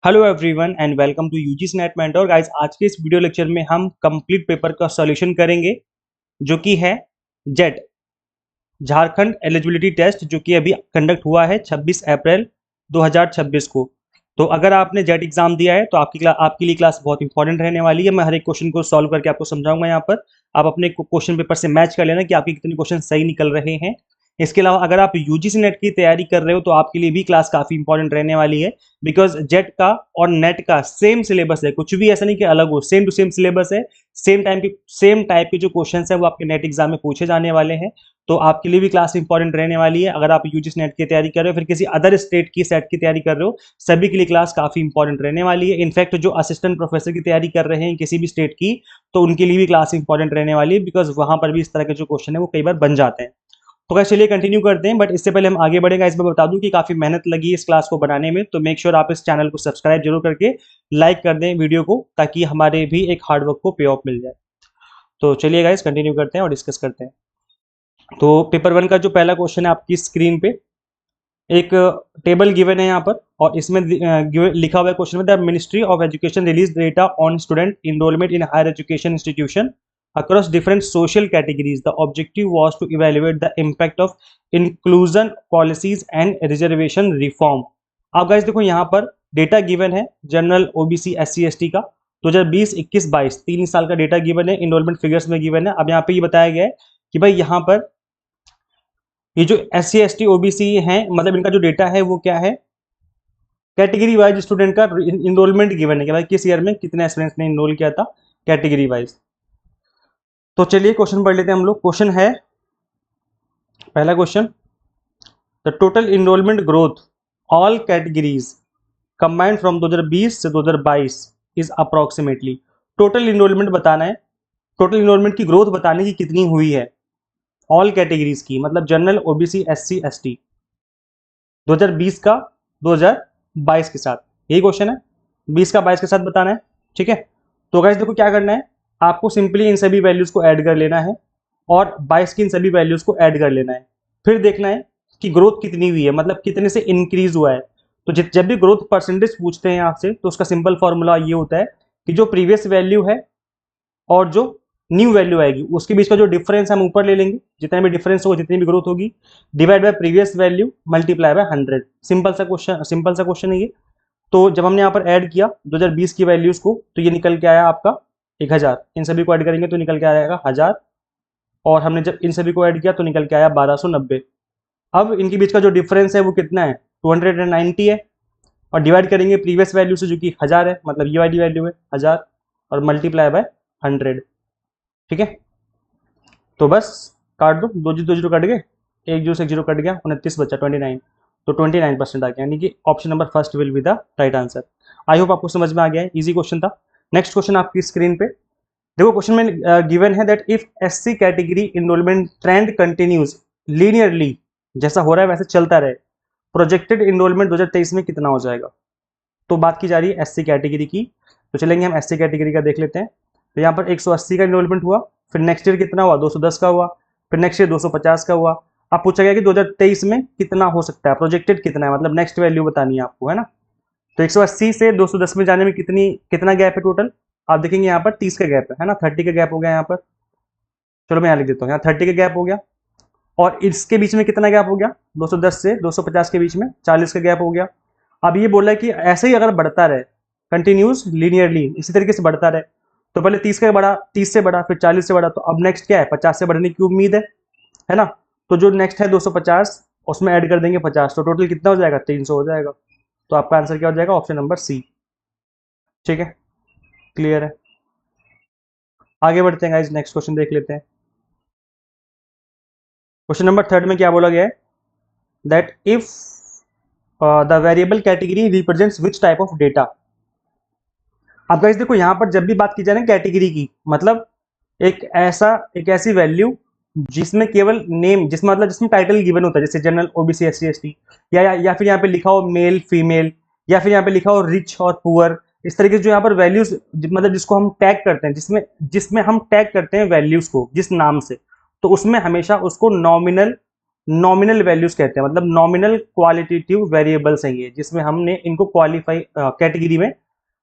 Hello everyone and welcome to UGC NET mentor guys. आज के इस वीडियो लेक्चर में हम कंप्लीट पेपर का सॉल्यूशन करेंगे जो कि है जेट झारखंड एलिजिबिलिटी टेस्ट, जो कि अभी कंडक्ट हुआ है 26 अप्रैल 2026 को। तो अगर आपने जेट एग्जाम दिया है तो आपके लिए क्लास बहुत इंपॉर्टेंट रहने वाली है। मैं हर एक क्वेश्चन को सॉल्व करके आपको समझाऊंगा। यहाँ पर आप अपने क्वेश्चन पेपर से मैच कर लेना कि आपके कितने क्वेश्चन सही निकल रहे हैं। इसके अलावा अगर आप यूजीसी नेट की तैयारी कर रहे हो तो आपके लिए भी क्लास काफी इंपॉर्टेंट रहने वाली है, बिकॉज जेट का और नेट का सेम सिलेबस है। कुछ भी ऐसा नहीं कि अलग हो, सेम टू सेम सिलेबस है। सेम टाइप के जो क्वेश्चन है वो आपके नेट एग्जाम में पूछे जाने वाले हैं। तो आपके लिए भी क्लास इंपॉर्टेंट रहने वाली है। अगर आप यूजीसी नेट की तैयारी कर रहे हो, फिर किसी अदर स्टेट की सेट की तैयारी कर रहे हो, सभी के लिए क्लास काफी इंपॉर्टेंट रहने वाली है। इनफैक्ट जो असिस्टेंट प्रोफेसर की तैयारी कर रहे हैं किसी भी स्टेट की, तो उनके लिए भी क्लास इंपॉर्टेंट रहने वाली है, बिकॉज वहां पर भी इस तरह के जो क्वेश्चन है वो कई बार बन जाते हैं। तो गाइस चलिए कंटिन्यू करते हैं, बट इससे पहले हम आगे बढ़ेगा इसमें बता दूं कि काफी मेहनत लगी है इस क्लास को बनाने में। तो मेक श्योर आप इस चैनल को सब्सक्राइब जरूर करके लाइक कर दें वीडियो को, ताकि हमारे भी एक हार्डवर्क को पे ऑफ मिल जाए। तो चलिए गाइस कंटिन्यू करते हैं और डिस्कस करते हैं। तो पेपर वन का जो पहला क्वेश्चन है आपकी स्क्रीन पे एक टेबल गिवन है यहाँ पर, और इसमें लिखा हुआ है क्वेश्चन में, the ministry of education release data on student enrolment in higher education institution across different social categories. The objective was to evaluate the impact of inclusion policies and reservation reform. आप guys देखो यहाँ पर data given है general OBC SC ST का 2020 21 22 3 साल का data given है, enrolment figures में गिवन है। अब यहाँ पे ये बताया गया है कि भाई यहाँ पर ये जो S C S T OBC हैं, मतलब इनका जो डेटा है वो क्या है, कैटेगरी वाइज स्टूडेंट का इनरोलमेंट गिवन है कि भाई किस ईयर में कितने स्टूडेंट्स ने इनरोल किया था कैटेगरी वाइज। तो चलिए क्वेश्चन पढ़ लेते हैं हम लोग। क्वेश्चन है पहला question, the total enrolment growth all categories combined from 2020 से 2022 इज अप्रोक्सीमेटली। टोटल इनरोलमेंट बताना है, टोटल इनरोलमेंट की ग्रोथ बताने की कितनी हुई है ऑल कैटेगरीज की, मतलब जनरल ओबीसी एससी एसटी 2020 का 2022 के साथ। यही क्वेश्चन है, 20 का 22 के साथ बताना है। ठीक है, तो गाइस देखो क्या करना है, आपको सिंपली इन सभी वैल्यूज को ऐड कर लेना है और 22 की इन सभी वैल्यूज को ऐड कर लेना है। फिर देखना है कि ग्रोथ कितनी हुई है, मतलब कितने से इंक्रीज हुआ है। तो जब भी ग्रोथ परसेंटेज पूछते हैं आपसे तो उसका सिंपल फॉर्मूला ये होता है कि जो प्रीवियस वैल्यू है और जो न्यू वैल्यू आएगी उसके बीच का जो डिफरेंस हम ऊपर ले लेंगे, जितना भी डिफरेंस होगा, जितनी भी ग्रोथ होगी, divide by previous value multiply by 100। Simple सा क्वेश्चन है ये। तो जब हमने यहाँ पर ऐड किया 2020 की वैल्यूज को, तो ये निकल के आया आपका 1000। इन सभी को ऐड करेंगे तो निकल के आएगा 1000, और हमने जब इन सभी को ऐड किया तो निकल के आया 1290। अब इनके बीच का जो डिफरेंस है वो कितना है, 290 है, और डिवाइड करेंगे प्रीवियस वैल्यू से जो कि 1000 है, मतलब ये वाली वैल्यू है 1000, और मल्टीप्लाई बाय 100। ठीक है, तो बस काट दो, दो जीरो कट गए, एक जीरो से एक जीरो कट गया, 29 बचा 29। तो 29% आ गया, यानी कि option number first will be the right answer. I hope आपको समझ में आ गया है, इजी क्वेश्चन था। नेक्स्ट क्वेश्चन आपकी स्क्रीन पे देखो, क्वेश्चन में गिवन है that if SC category enrolment trend continues linearly, जैसा हो रहा है वैसे चलता रहे, प्रोजेक्टेड इनरोलमेंट 2023 में कितना हो जाएगा। तो बात की जा रही है एससी कैटेगरी की, तो चलेंगे हम एससी कैटेगरी का देख लेते हैं। तो यहाँ पर 180 का इनरोलमेंट हुआ, फिर नेक्स्ट ईयर कितना हुआ, 210 का हुआ, फिर नेक्स्ट ईयर 250 का हुआ। अब पूछा गया कि 2023 में कितना हो सकता है, प्रोजेक्टेड कितना है, मतलब नेक्स्ट वैल्यू बतानी है आपको, है ना। तो 180 से 210 में जाने में कितना गैप है टोटल, आप देखेंगे यहाँ पर 30 का गैप है ना, 30 का गैप हो गया यहाँ पर। चलो मैं यहाँ लिख देता हूँ, यहाँ 30 का गैप हो गया, और इसके बीच में कितना गैप हो गया, 210 से 250 के बीच में 40 का गैप हो गया। अब ये बोला है कि ऐसे ही अगर बढ़ता रहे कंटिन्यूस लीनियरली, इसी तरीके से बढ़ता रहे, तो पहले 30 का बढ़ा, 30 से बढ़ा, फिर 40 से बढ़ा, तो अब नेक्स्ट क्या है, 50 से बढ़ने की उम्मीद है ना। तो जो नेक्स्ट है 250, उसमें ऐड कर देंगे 50, तो टोटल कितना हो जाएगा, 300 हो जाएगा। तो आपका आंसर क्या हो जाएगा, ऑप्शन नंबर सी। ठीक है, क्लियर है। आगे बढ़ते हैं गाइस, नेक्स्ट क्वेश्चन देख लेते हैं। क्वेश्चन नंबर थर्ड में क्या बोला गया है, that if the variable category represents which type of data. अब गाइस देखो यहाँ पर जब भी बात की जाए ना कैटेगरी की, मतलब एक ऐसी वैल्यू जिसमें केवल नेम, जिसमें मतलब जिसमें टाइटल गिवन होता है, जैसे जनरल ओबीसी एससी एसटी, या फिर यहाँ पे लिखा हो मेल फीमेल, या फिर यहाँ पे लिखा हो रिच और पुअर, इस तरीके से जो यहाँ पर वैल्यूज, मतलब जिसको हम टैग करते हैं, जिसमें जिसमें हम टैग करते हैं वैल्यूज को जिस नाम से, तो उसमें हमेशा उसको नॉमिनल नॉमिनल वैल्यूज कहते हैं, मतलब नॉमिनल क्वालिटेटिव वेरिएबल्स हैं ये, जिसमें हमने इनको क्वालिफाई कैटेगरी में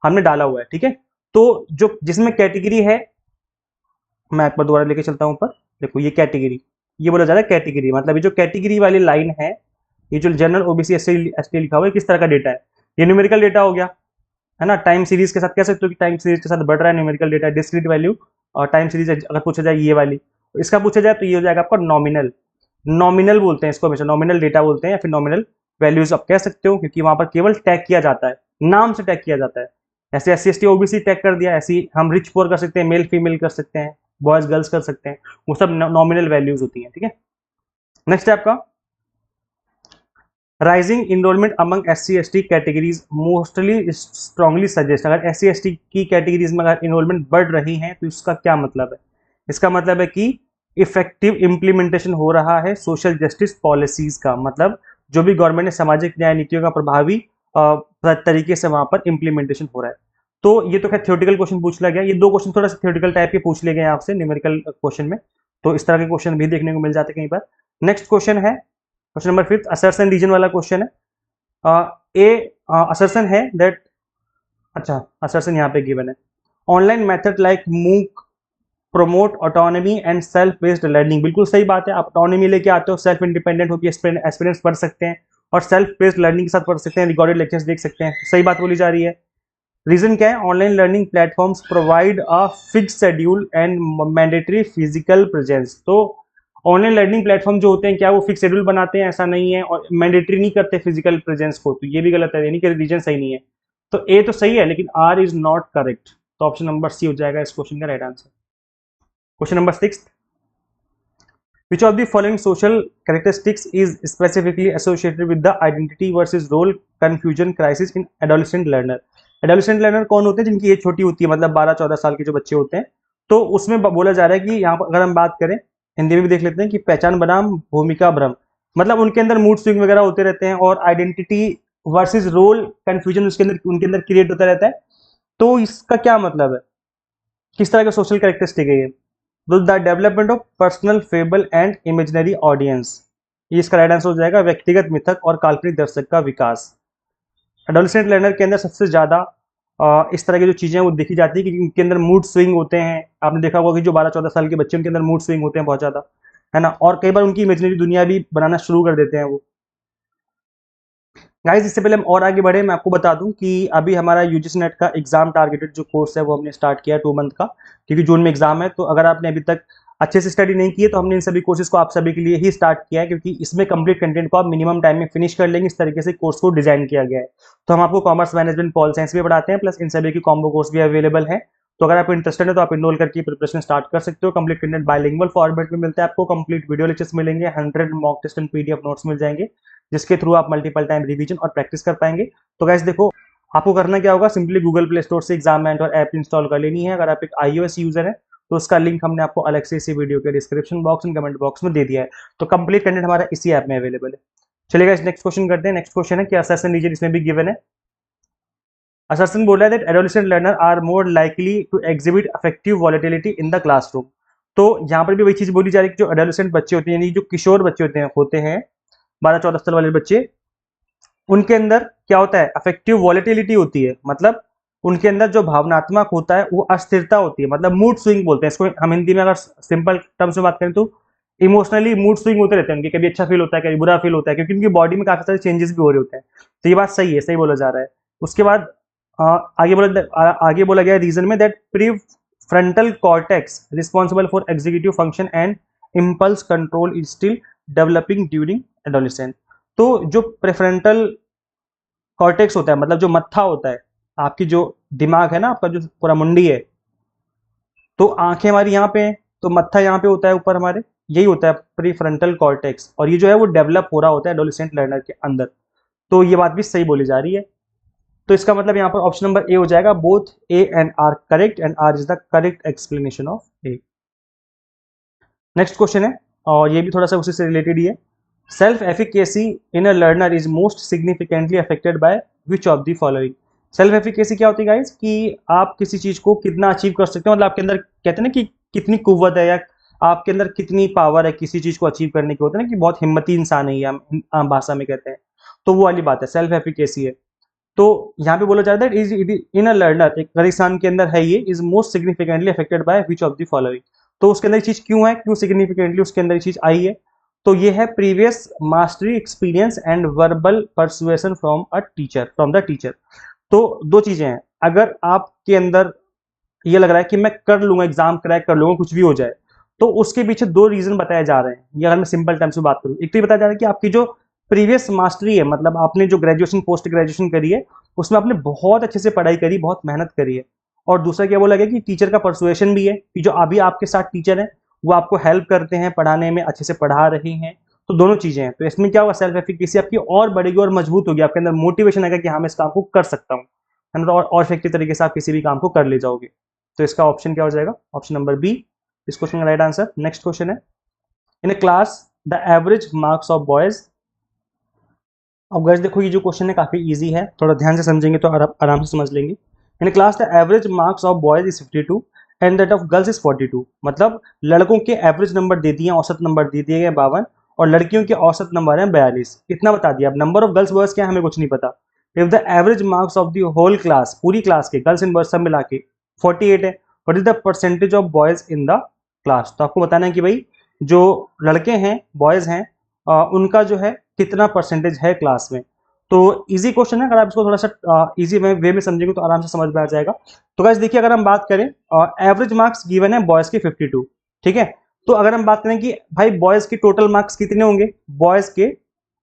हमने डाला हुआ है, ठीक है। तो जो जिसमें कैटेगरी है, मैं एक बार दोबारा लेके चलता हूं ऊपर, देखो ये कैटेगरी, ये बोला जा रहा है कैटेगरी, मतलब ये जो कैटेगरी वाली लाइन है, ये जो जनरल ओबीसी एसटी लिखा हुआ है, किस तरह का डेटा है, ये न्यूमेरिकल डेटा हो गया, है ना। टाइम सीरीज के साथ कह सकते हो कि टाइम सीरीज के साथ बढ़ रहा है न्यूमेरिकल डेटा, डिस्क्रीट वैल्यू और टाइम सीरीज अगर पूछा जाए ये वाली, इसका पूछा जाए तो ये हो जाएगा आपका नॉमिनल। नॉमिनल बोलते हैं इसको, हमेशा नॉमिनल डेटा बोलते हैं या फिर नॉमिनल वैल्यूज आप कह सकते हो, क्योंकि वहां पर केवल टैग किया जाता है, नाम से टैग किया जाता है। ऐसे S C S T OBC tag कर दिया, ऐसे ही हम रिच पुअर कर सकते हैं, मेल फीमेल कर सकते हैं, बॉयज गर्ल्स कर सकते हैं, वो सब नॉमिनल वैल्यूज होती हैं, ठीक है। नेक्स्ट है आपका rising enrolment among S C S T categories mostly strongly suggest. अगर एस सी एस टी की कैटेगरीज में अगर इनरोलमेंट बढ़ रही है तो इसका क्या मतलब है, इसका मतलब है कि इफेक्टिव इम्प्लीमेंटेशन हो रहा है सोशल जस्टिस पॉलिसीज का, मतलब जो भी गवर्नमेंट ने सामाजिक न्याय नीतियों का प्रभावी तरीके से वहां पर इम्प्लीमेंटेशन हो रहा है। तो ये तो खैर थ्योरेटिकल क्वेश्चन पूछ लिया गया, ये दो क्वेश्चन थोड़ा सा थ्योरेटिकल टाइप के पूछ लिए गए आपसे न्यूमेरिकल क्वेश्चन में, तो इस तरह के क्वेश्चन भी देखने को मिल जाते हैं कहीं पर। नेक्स्ट क्वेश्चन है क्वेश्चन नंबर 5, असर्शन रीजन वाला क्वेश्चन है। असर्शन है दैट, अच्छा असर्शन यहाँ पे गिवन है, ऑनलाइन मेथड लाइक मूक promote autonomy and self based learning. बिल्कुल सही बात है, आप ऑटोनॉमी लेके आते हो, सेल्फ इंडिपेंडेंट होकर एस्पिरेंट्स पढ़ सकते हैं और सेल्फ बेस्ड लर्निंग के साथ पढ़ सकते हैं, रिकॉर्डेड लेक्चर्स देख सकते हैं, सही बात बोली जा रही है। रीजन क्या है, online learning platforms provide a fixed schedule and mandatory physical presence. तो ऑनलाइन लर्निंग प्लेटफॉर्म जो होते हैं क्या वो फिक्स शेड्यूल बनाते हैं, ऐसा नहीं है, और मैंडेटरी नहीं करते फिजिकल प्रेजेंस को, तो ये भी गलत है, यानी कि रीजन सही नहीं है। तो ए तो सही है लेकिन आर इज नॉट करेक्ट, तो ऑप्शन नंबर सी हो जाएगा इस क्वेश्चन का right answer. Question number 6, which of the following social characteristics is specifically associated with the identity versus role confusion crisis in adolescent learner। Adolescent learner कौन होते हैं, जिनकी as छोटी होती है, मतलब 12-14 साल के जो बच्चे होते हैं। तो उसमें बोला जा रहा है कि यहाँ पर अगर हम बात करें, हिंदी में भी देख लेते हैं कि पहचान बनाम भूमिका भ्रम, मतलब उनके अंदर मूड स्विंग वगैरह होते रहते हैं और आइडेंटिटी वर्सेस रोल कंफ्यूजन उसके अंदर उनके अंदर क्रिएट होता रहता है। तो इसका क्या मतलब है, किस तरह का सोशल कैरेक्टरिस्टिक है ये, the development of personal fable and imaginary audience, ये इसका राइट आंसर हो जाएगा, व्यक्तिगत मिथक और काल्पनिक दर्शक का विकास। एडोलेसेंट लर्नर के अंदर सबसे ज्यादा इस तरह की जो चीजें वो देखी जाती है कि उनके अंदर मूड स्विंग होते हैं, आपने देखा होगा कि जो 12-14 साल के बच्चे उनके अंदर मूड स्विंग होते हैं बहुत ज्यादा, है ना, और कई बार उनकी इमेजिनरी दुनिया भी बनाना शुरू कर देते हैं वो। गाइस इससे पहले हम और आगे बढ़े, मैं आपको बता दूं कि अभी हमारा यूजीसी नेट का एग्जाम टारगेटेड जो कोर्स है वो हमने स्टार्ट किया 2 मंथ का, क्योंकि जून में एग्जाम है। तो अगर आपने अभी तक अच्छे से स्टडी नहीं की है तो हमने इन सभी कोर्सेज को आप सभी के लिए ही स्टार्ट किया है, क्योंकि इसमें कंप्लीट कंटेंट को आप मिनिमम टाइम में फिनिश कर लेंगे, इस तरीके से कोर्स को डिजाइन किया गया है। तो हम आपको कॉमर्स मैनेजमेंट पॉल साइंस भी पढ़ाते हैं, प्लस इन सभी की कॉम्बो कोर्स भी अवेलेबल है। तो अगर आप इंटरेस्टेड है तो आप इनरोल करके प्रिपरेशन स्टार्ट कर सकते हो। कंप्लीट कंटेंट बाइलिंगुअल फॉर्मेट में मिलता है आपको, कंप्लीट वीडियो लेक्चर्स मिलेंगे, 100 mock test and PDF notes मिल जाएंगे, जिसके थ्रू आप मल्टीपल टाइम रिवीजन और प्रैक्टिस कर पाएंगे। तो गाइस देखो, आपको करना क्या होगा, सिंपली गूगल प्ले स्टोर से एग्जाम मेंटर ऐप इंस्टॉल कर लेनी है। अगर आप एक iOS यूजर है तो उसका लिंक हमने आपको अलग से इसी वीडियो के description box and comment box में दे दिया है। तो कंप्लीट कंटेंट हमारा इसी ऐप में अवेलेबल है। चलिए गाइस नेक्स्ट क्वेश्चन करते हैं। नेक्स्ट क्वेश्चन है कि असर्शन रीजन इसमें भी गिवन है। असर्शन बोल रहा है that adolescent learner are more likely to exhibit affective volatility in the classroom. तो यहाँ पर भी वही चीज बोली जा रही है कि जो एडोलेसेंट बच्चे होते हैं, यानी जो किशोर बच्चे होते हैं 12-14 साल वाले बच्चे, उनके अंदर क्या होता है, अफेक्टिव वॉलेटिलिटी होती है, मतलब उनके अंदर जो भावनात्मक होता है वो अस्थिरता होती है, मतलब मूड स्विंग बोलते हैं इसको हम हिंदी में अगर सिंपल टर्म्स में बात करें तो इमोशनली मूड स्विंग होते रहते हैं उनके, कभी अच्छा फील होता है कभी बुरा फील होता है, क्योंकि उनकी बॉडी में काफी सारे चेंजेस भी हो रहे होते हैं। तो ये बात सही है, सही बोला जा रहा है। उसके बाद आगे बोला गया रीजन में that pre frontal cortex responsible for executive function and impulse control is still developing during adolescence. तो जो प्रेफ्रंटल कॉर्टेक्स होता है, मतलब जो मत्था होता है, आपकी जो दिमाग है ना, आपका जो पूरा मुंडी है, तो आंखें हमारी यहाँ पे हैं, तो मत्था यहाँ पे होता है ऊपर हमारे, यही होता है प्रीफ्रंटल कॉर्टेक्स, और ये जो है वो डेवलप हो रहा होता है एडोलेसेंट लर्नर के अंदर। तो ये बात भी सही बोली जा रही है। तो इसका मतलब यहाँ पर ऑप्शन नंबर ए हो जाएगा, both A and R correct and R is the correct explanation of A. Next question है और ये भी थोड़ा सा उसी से रिलेटेड ही है। Self efficacy in a learner is most significantly affected by which of the following. Self efficacy क्या होती है गाइस, कि आप किसी चीज को कितना अचीव कर सकते हो, मतलब आपके अंदर कहते हैं ना कि कितनी कुव्वत है या आपके अंदर कितनी पावर है किसी चीज को अचीव करने की, होता है ना कि बहुत हिम्मती इंसान है, ये हम आम भाषा में कहते हैं। तो वो वाली बात है, सेल्फ एफिकेसी है। तो यहाँ पे बोला जाता है इज इन अ लर्नर, एक हर इंसान के अंदर है ये, is most significantly affected by which of the following. तो उसके अंदर ये चीज क्यों है, क्यों सिग्निफिकेंटली उसके अंदर ये चीज आई है, तो ये है previous mastery experience and verbal persuasion from a teacher, from the teacher. तो दो चीजें हैं, अगर आपके अंदर ये लग रहा है कि मैं कर लूंगा, एग्जाम क्रैक कर लूंगा, कुछ भी हो जाए, तो उसके पीछे दो रीजन बताए जा रहे हैं। ये अगर मैं सिंपल टर्म्स में बात करूं, एक तो ये बताया जा रहा है कि आपकी जो प्रीवियस मास्टरी है, मतलब आपने जो ग्रेजुएशन पोस्ट ग्रेजुएशन करी है उसमें आपने बहुत अच्छे से पढ़ाई करी, बहुत मेहनत करी है। और दूसरा क्या बोला गया कि टीचर का परसुएशन भी है, कि जो अभी आपके साथ टीचर है वो आपको हेल्प करते हैं पढ़ाने में, अच्छे से पढ़ा रहे हैं। तो दोनों चीजें हैं, तो इसमें क्या होगा, सेल्फ एफिकेसी आपकी और बढ़ेगी और मजबूत होगी, आपके अंदर मोटिवेशन आएगा कि हाँ मैं इस काम को कर सकता हूँ, है ना। तो और इफेक्टिव तरीके से आप किसी भी काम को कर ले जाओगे। तो इसका ऑप्शन क्या हो जाएगा, ऑप्शन नंबर बी इस क्वेश्चन का राइट आंसर। नेक्स्ट क्वेश्चन है, in a class the average marks of boys. अब गाइस देखो ये जो क्वेश्चन है काफी इजी है, थोड़ा ध्यान से समझेंगे तो आराम से समझ लेंगे। In class the average marks of boys is 52 and that of girls is 42। मतलब लड़कों के एवरेज नंबर दे दिए, औसत नंबर दे दिए गए 52, और लड़कियों के औसत नंबर है 42। इतना बता दिया। अब नंबर ऑफ गर्ल्स बॉयज क्या है हमें कुछ नहीं पता। If the average marks of the whole class, पूरी क्लास के गर्ल्स एंड बॉयज सब मिला के 48 है, what is the percentage of boys in the class. तो आपको बताना है कि भाई जो लड़के हैं, बॉयज हैं, उनका जो है कितना परसेंटेज है क्लास में। तो इजी क्वेश्चन है, अगर आप इसको थोड़ा सा इजी वे में समझेंगे तो आराम से समझ में आ जाएगा। तो गाइस देखिए, अगर हम बात करें एवरेज मार्क्स गिवन है बॉयज के 52, ठीक है। तो अगर हम बात करें कि भाई बॉयज के टोटल मार्क्स कितने होंगे, बॉयज के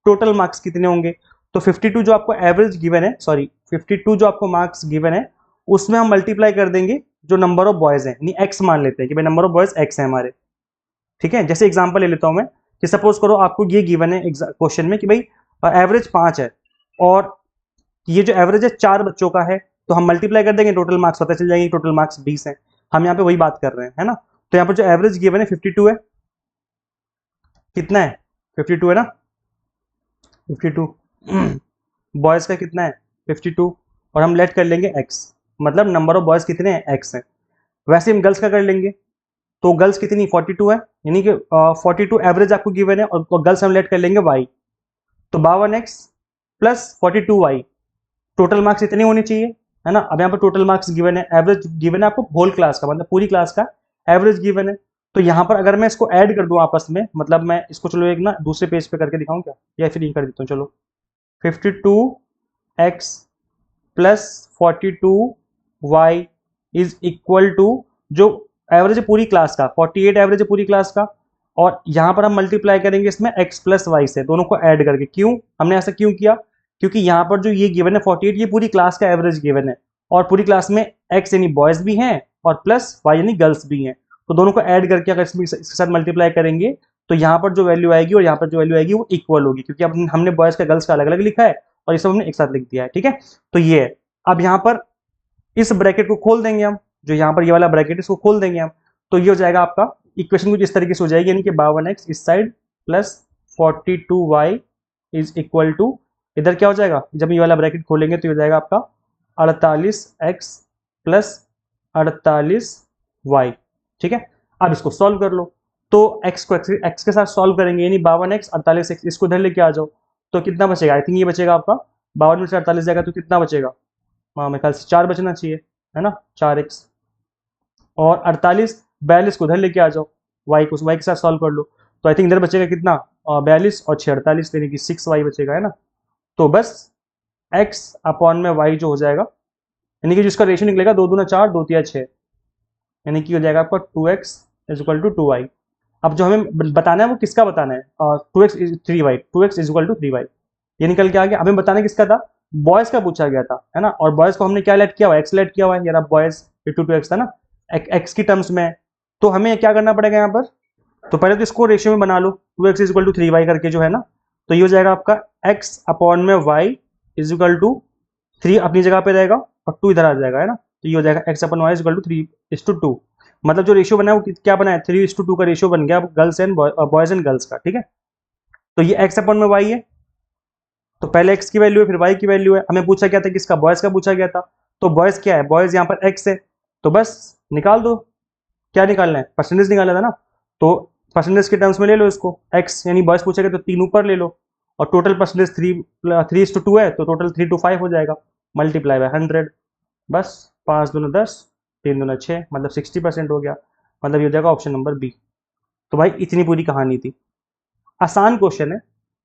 टोटल मार्क्स कितने होंगे, तो 52 जो आपको एवरेज गिवन है, सॉरी 52 जो आपको मार्क्स गिवन है उसमें हम मल्टीप्लाई कर देंगे जो नंबर ऑफ बॉयज है, यानी एक्स मान लेते हैं कि भाई नंबर ऑफ बॉयज एक्स है हमारे, ठीक है। जैसे एग्जांपल ले लेता हूं मैं कि सपोज करो आपको ये गिवन है क्वेश्चन में कि भाई एवरेज 5 है, और ये जो एवरेज है 4 बच्चों का है, तो हम मल्टीप्लाई कर देंगे, टोटल मार्क्स पता चल जाएंगे, टोटल मार्क्स 20 है। हम यहाँ पे वही बात कर रहे हैं, है ना। तो यहाँ पर जो एवरेज गिवन है 52 है, कितना है 52 है ना, 52 बॉयज का कितना है 52, और हम लेट कर लेंगे एक्स, मतलब नंबर ऑफ बॉयज कितने हैं एक्स है। वैसे हम गर्ल्स का कर लेंगे, तो गर्ल्स कितनी 42 है, यानी कि 42 एवरेज आपको गिवन है, और गर्ल्स हम लेट कर लेंगे वाई, तो 52x plus 42y, total marks इतने होने चाहिए, है ना। अब यहाँ पर टोटल मार्क्स गिवन है, एवरेज गिवन है आपको होल क्लास का, मतलब पूरी क्लास का एवरेज गिवन है। तो यहाँ पर अगर मैं इसको ऐड कर दूं आपस में, मतलब मैं इसको चलो एक ना दूसरे पेज पे करके दिखाऊं क्या, या फिर ये कर देता हूँ चलो, 52x plus 42y is equal to जो एवरेज है पूरी क्लास का, 48 एवरेज है पूरी क्लास का, और यहां पर हम मल्टीप्लाई करेंगे इसमें x प्लस वाई से, दोनों को ऐड करके। क्यों हमने ऐसा क्यों किया, क्योंकि यहाँ पर जो ये गिवन है 48 ये पूरी क्लास का एवरेज गिवन है, और पूरी क्लास में x यानी बॉयज भी हैं और प्लस y यानी गर्ल्स भी हैं, तो दोनों को ऐड करके अगर इसके साथ मल्टीप्लाई करेंगे तो यहाँ पर जो वैल्यू आएगी और यहाँ पर जो वैल्यू आएगी वो इक्वल होगी, क्योंकि अब हमने बॉयज का गर्ल्स का अलग अलग लिखा है और ये सब हमने एक साथ लिख दिया है, ठीक है। तो ये है, अब यहाँ पर इस ब्रैकेट को खोल देंगे हम, जो यहाँ पर ये वाला ब्रैकेट इसको खोल देंगे हम, तो ये हो जाएगा आपका इक्वेशन कुछ इस तरीके से हो जाएगी, यानी कि 52x इस side plus 42y is equal to, इधर क्या हो जाएगा जब ये वाला ब्रैकेट खोलेंगे तो ये हो जाएगा आपका 48x प्लस 48y, ठीक है। अब इसको सॉल्व कर लो, तो x को x के साथ सॉल्व करेंगे, यानी 52x 48x, इसको इधर लेके आ जाओ, तो कितना बचेगा, आई थिंक ये बचेगा आपका 52 में से 48 जाएगा तो कितना बचेगा, हाँ मेरे ख्याल से 4 बचना चाहिए, है ना, 4x, और 48 42 को उधर लेके आ जाओ, y को y के साथ सॉल्व कर लो, तो आई थिंक इधर बचेगा कितना 42 और 6 48, यानी कि 6y बचेगा, है ना। तो बस x अपॉन में y जो हो जाएगा, यानी कि जिसका रेशियो निकलेगा 2 दूना 4 2 तिया 6, यानी कि हो जाएगा आपका 2x is equal to 2y। अब जो हमें बताना है वो किसका बताना है, 2x is 3y, 2x is equal to 3y, ये निकल के आ गया। हमें बताना किसका था, बॉयज का पूछा गया था, है ना, और बॉयज को हमने क्या लेट किया हुआ, एक्स लेट किया हुआ है, यार बॉयज 52x था ना, एक्स की टर्म्स में है, तो हमें क्या करना पड़ेगा यहाँ पर, तो पहले तो इसको रेशियो में बना लो, 2x is equal to 3y करके जो है ना, तो ये हो जाएगा आपका x अपॉन में y इज इक्वल टू 3 अपनी जगह पे रहेगा और 2 इधर आ जाएगा, है ना, तो ये हो जाएगा x upon y is equal to 3:2, मतलब जो रेशियो बना है वो क्या बना है 3:2 का रेशियो बन गया girls and boys and girls का, ठीक है। तो ये x अपॉन में y है, तो पहले x की वैल्यू है फिर y की वैल्यू है, हमें पूछा गया था किसका, बॉयज का पूछा गया था, तो बॉयज क्या है, बॉयज यहाँ पर x है, तो बस निकाल दो, क्या निकालना है परसेंटेज निकालना था ना, तो परसेंटेज के टर्म्स में ले लो इसको, x यानी बॉयज पूछेगा तो 3 ऊपर ले लो, और टोटल परसेंटेज 3:2 है तो टोटल 3:5 हो जाएगा, मल्टीप्लाई बाय 100, बस 5 दूना 10, 3 दूना 6, मतलब 60% हो गया, मतलब ये हो जाएगा ऑप्शन नंबर बी। तो भाई इतनी पूरी कहानी थी, आसान क्वेश्चन है,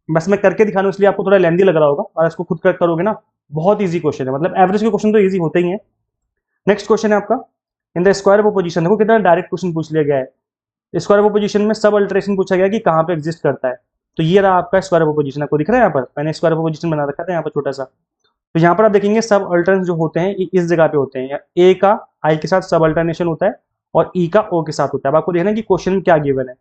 बस मैं करके दिखाने इसलिए आपको थोड़ा लेंदी लग रहा होगा, और इसको खुद कर करोगे ना बहुत ईजी क्वेश्चन है, मतलब एवरेज के क्वेश्चन तो ईजी होते ही हैं। नेक्स्ट क्वेश्चन है आपका, in the square of position, देखो कितना डायरेक्ट क्वेश्चन पूछ लिया गया है। स्क्वायर ऑफ पोजीशन में सब अल्टरेशन पूछा गया कि कहाँ पे एग्जिस्ट करता है, तो ये रहा आपका स्क्वायर ऑफ पोजीशन, आपको दिख रहा है यहाँ पर, मैंने स्क्वायर ऑफ पोजीशन बना रखा था यहाँ पर छोटा सा। तो यहाँ पर आप देखेंगे सब अल्टरनेशन जो होते हैं इस जगह पे होते हैं, ए का आई के साथ सब अल्टरनेशन होता है और ई का ओ के साथ होता है। अब आपको देखना है कि क्वेश्चन में क्या गिवन है,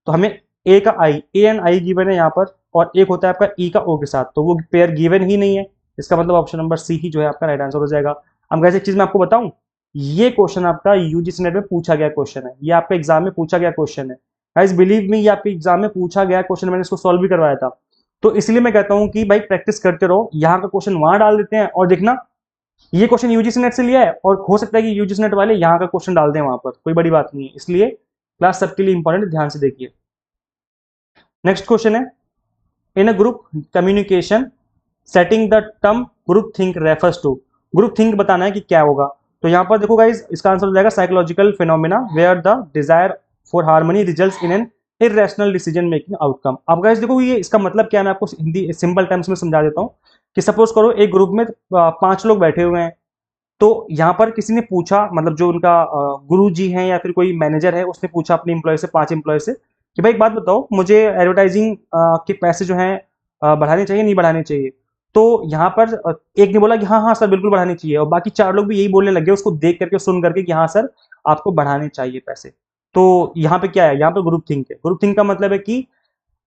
तो हमें ए का आई, ए एंड आई गिवन है यहाँ पर, और एक होता है आपका ई का ओ के साथ, तो वो पेयर गिवन ही नहीं है, इसका मतलब ऑप्शन नंबर सी ही जो है आपका राइट आंसर हो जाएगा। अब कैसे एक चीज मैं आपको बताऊं, ये क्वेश्चन आपका यूजीसी नेट में पूछा गया क्वेश्चन है, ये आपका एग्जाम में पूछा गया क्वेश्चन है, गाइस बिलीव मी, ये आपके एग्जाम में पूछा गया क्वेश्चन, मैंने इसको सॉल्व भी करवाया था। तो इसलिए मैं कहता हूं कि भाई प्रैक्टिस करते रहो, यहाँ का क्वेश्चन वहां डाल देते हैं, और देखना ये क्वेश्चन यूजीसी नेट से लिया है, और हो सकता है कि यूजीसी नेट वाले यहाँ का क्वेश्चन डाल दें वहां पर, कोई बड़ी बात नहीं है, इसलिए क्लास सबके लिए इंपॉर्टेंट, ध्यान से देखिए। नेक्स्ट क्वेश्चन है, in a group communication setting the term group think refers to, group think बताना है कि क्या होगा। तो यहाँ पर देखो गाइज, इसका आंसर हो जाएगा psychological phenomena where the desire for harmony results in an irrational decision making outcome. अब गाइज देखो ये इसका मतलब क्या है, मैं आपको हिंदी सिंपल टर्म्स में समझा देता हूँ कि सपोज करो एक ग्रुप में 5 लोग बैठे हुए हैं, तो यहाँ पर किसी ने पूछा, मतलब जो उनका गुरु जी हैं या फिर कोई मैनेजर है, उसने पूछा अपने एम्प्लॉय से, 5 एम्प्लॉय से कि भाई एक बात बताओ, मुझे एडवर्टाइजिंग के पैसे जो हैं बढ़ाने चाहिए नहीं बढ़ाने चाहिए। तो यहाँ पर एक ने बोला कि हाँ हाँ सर बिल्कुल बढ़ाने चाहिए, और बाकी 4 लोग भी यही बोलने लगे उसको देख करके सुन करके कि हाँ सर आपको बढ़ाने चाहिए पैसे। तो यहाँ पे क्या है, यहाँ पे ग्रुप थिंक है। ग्रुप थिंक का मतलब है कि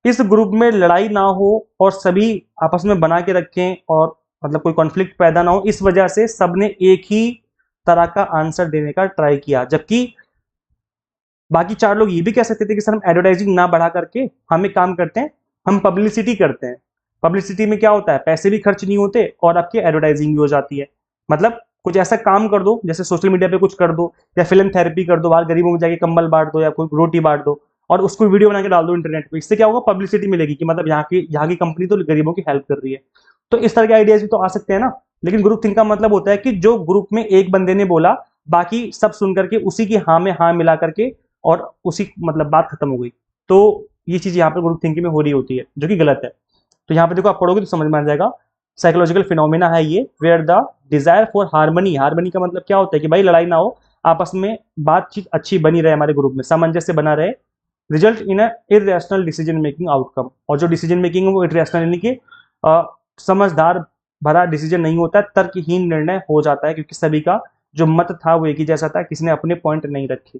इस ग्रुप में लड़ाई ना हो और सभी आपस में बना के रखें, और मतलब कोई कॉन्फ्लिक्ट पैदा ना हो, इस वजह से सबने एक ही तरह का आंसर देने का ट्राई किया, जबकि बाकी 4 लोग ये भी कह सकते थे कि सर हम एडवर्टाइजिंग ना बढ़ा करके हम एक काम करते हैं, हम पब्लिसिटी करते हैं। पब्लिसिटी में क्या होता है, पैसे भी खर्च नहीं होते और आपकी एडवर्टाइजिंग भी हो जाती है। मतलब कुछ ऐसा काम कर दो, जैसे सोशल मीडिया पे कुछ कर दो, या फिल्म थेरेपी कर दो, बाहर गरीबों में जाके कंबल बांट दो या कोई रोटी बांट दो, और उसको वीडियो बना के डाल दो इंटरनेट पे। इससे क्या होगा, पब्लिसिटी मिलेगी कि मतलब यहाँ की कंपनी तो गरीबों की हेल्प कर रही है। तो इस तरह के आइडियाज भी तो आ सकते हैं ना। लेकिन ग्रुप थिंक का मतलब होता है कि जो ग्रुप में एक बंदे ने बोला, बाकी सब सुन करके उसी की हाँ में हाँ मिला करके, और उसी मतलब बात खत्म हो गई। तो ये चीज यहाँ पर ग्रुप थिंकिंग में हो रही होती है, जो कि गलत है। तो यहाँ पे देखो आप पढ़ोगे तो समझ में आ जाएगा, साइकोलॉजिकल फिनोमिना है ये, where the desire for harmony, harmony का मतलब क्या होता है कि भाई लड़ाई ना हो, आपस में बातचीत अच्छी बनी रहे, हमारे ग्रुप में सामंजस्य बना रहे, result in a irrational decision making outcome. और जो डिसीजन मेकिंग है वो इरेशनल यानी कि समझदार भरा डिसीजन नहीं होता है, तर्कहीन निर्णय हो जाता है, क्योंकि सभी का जो मत था वो एक ही जैसा था, किसी ने अपने पॉइंट नहीं रखे।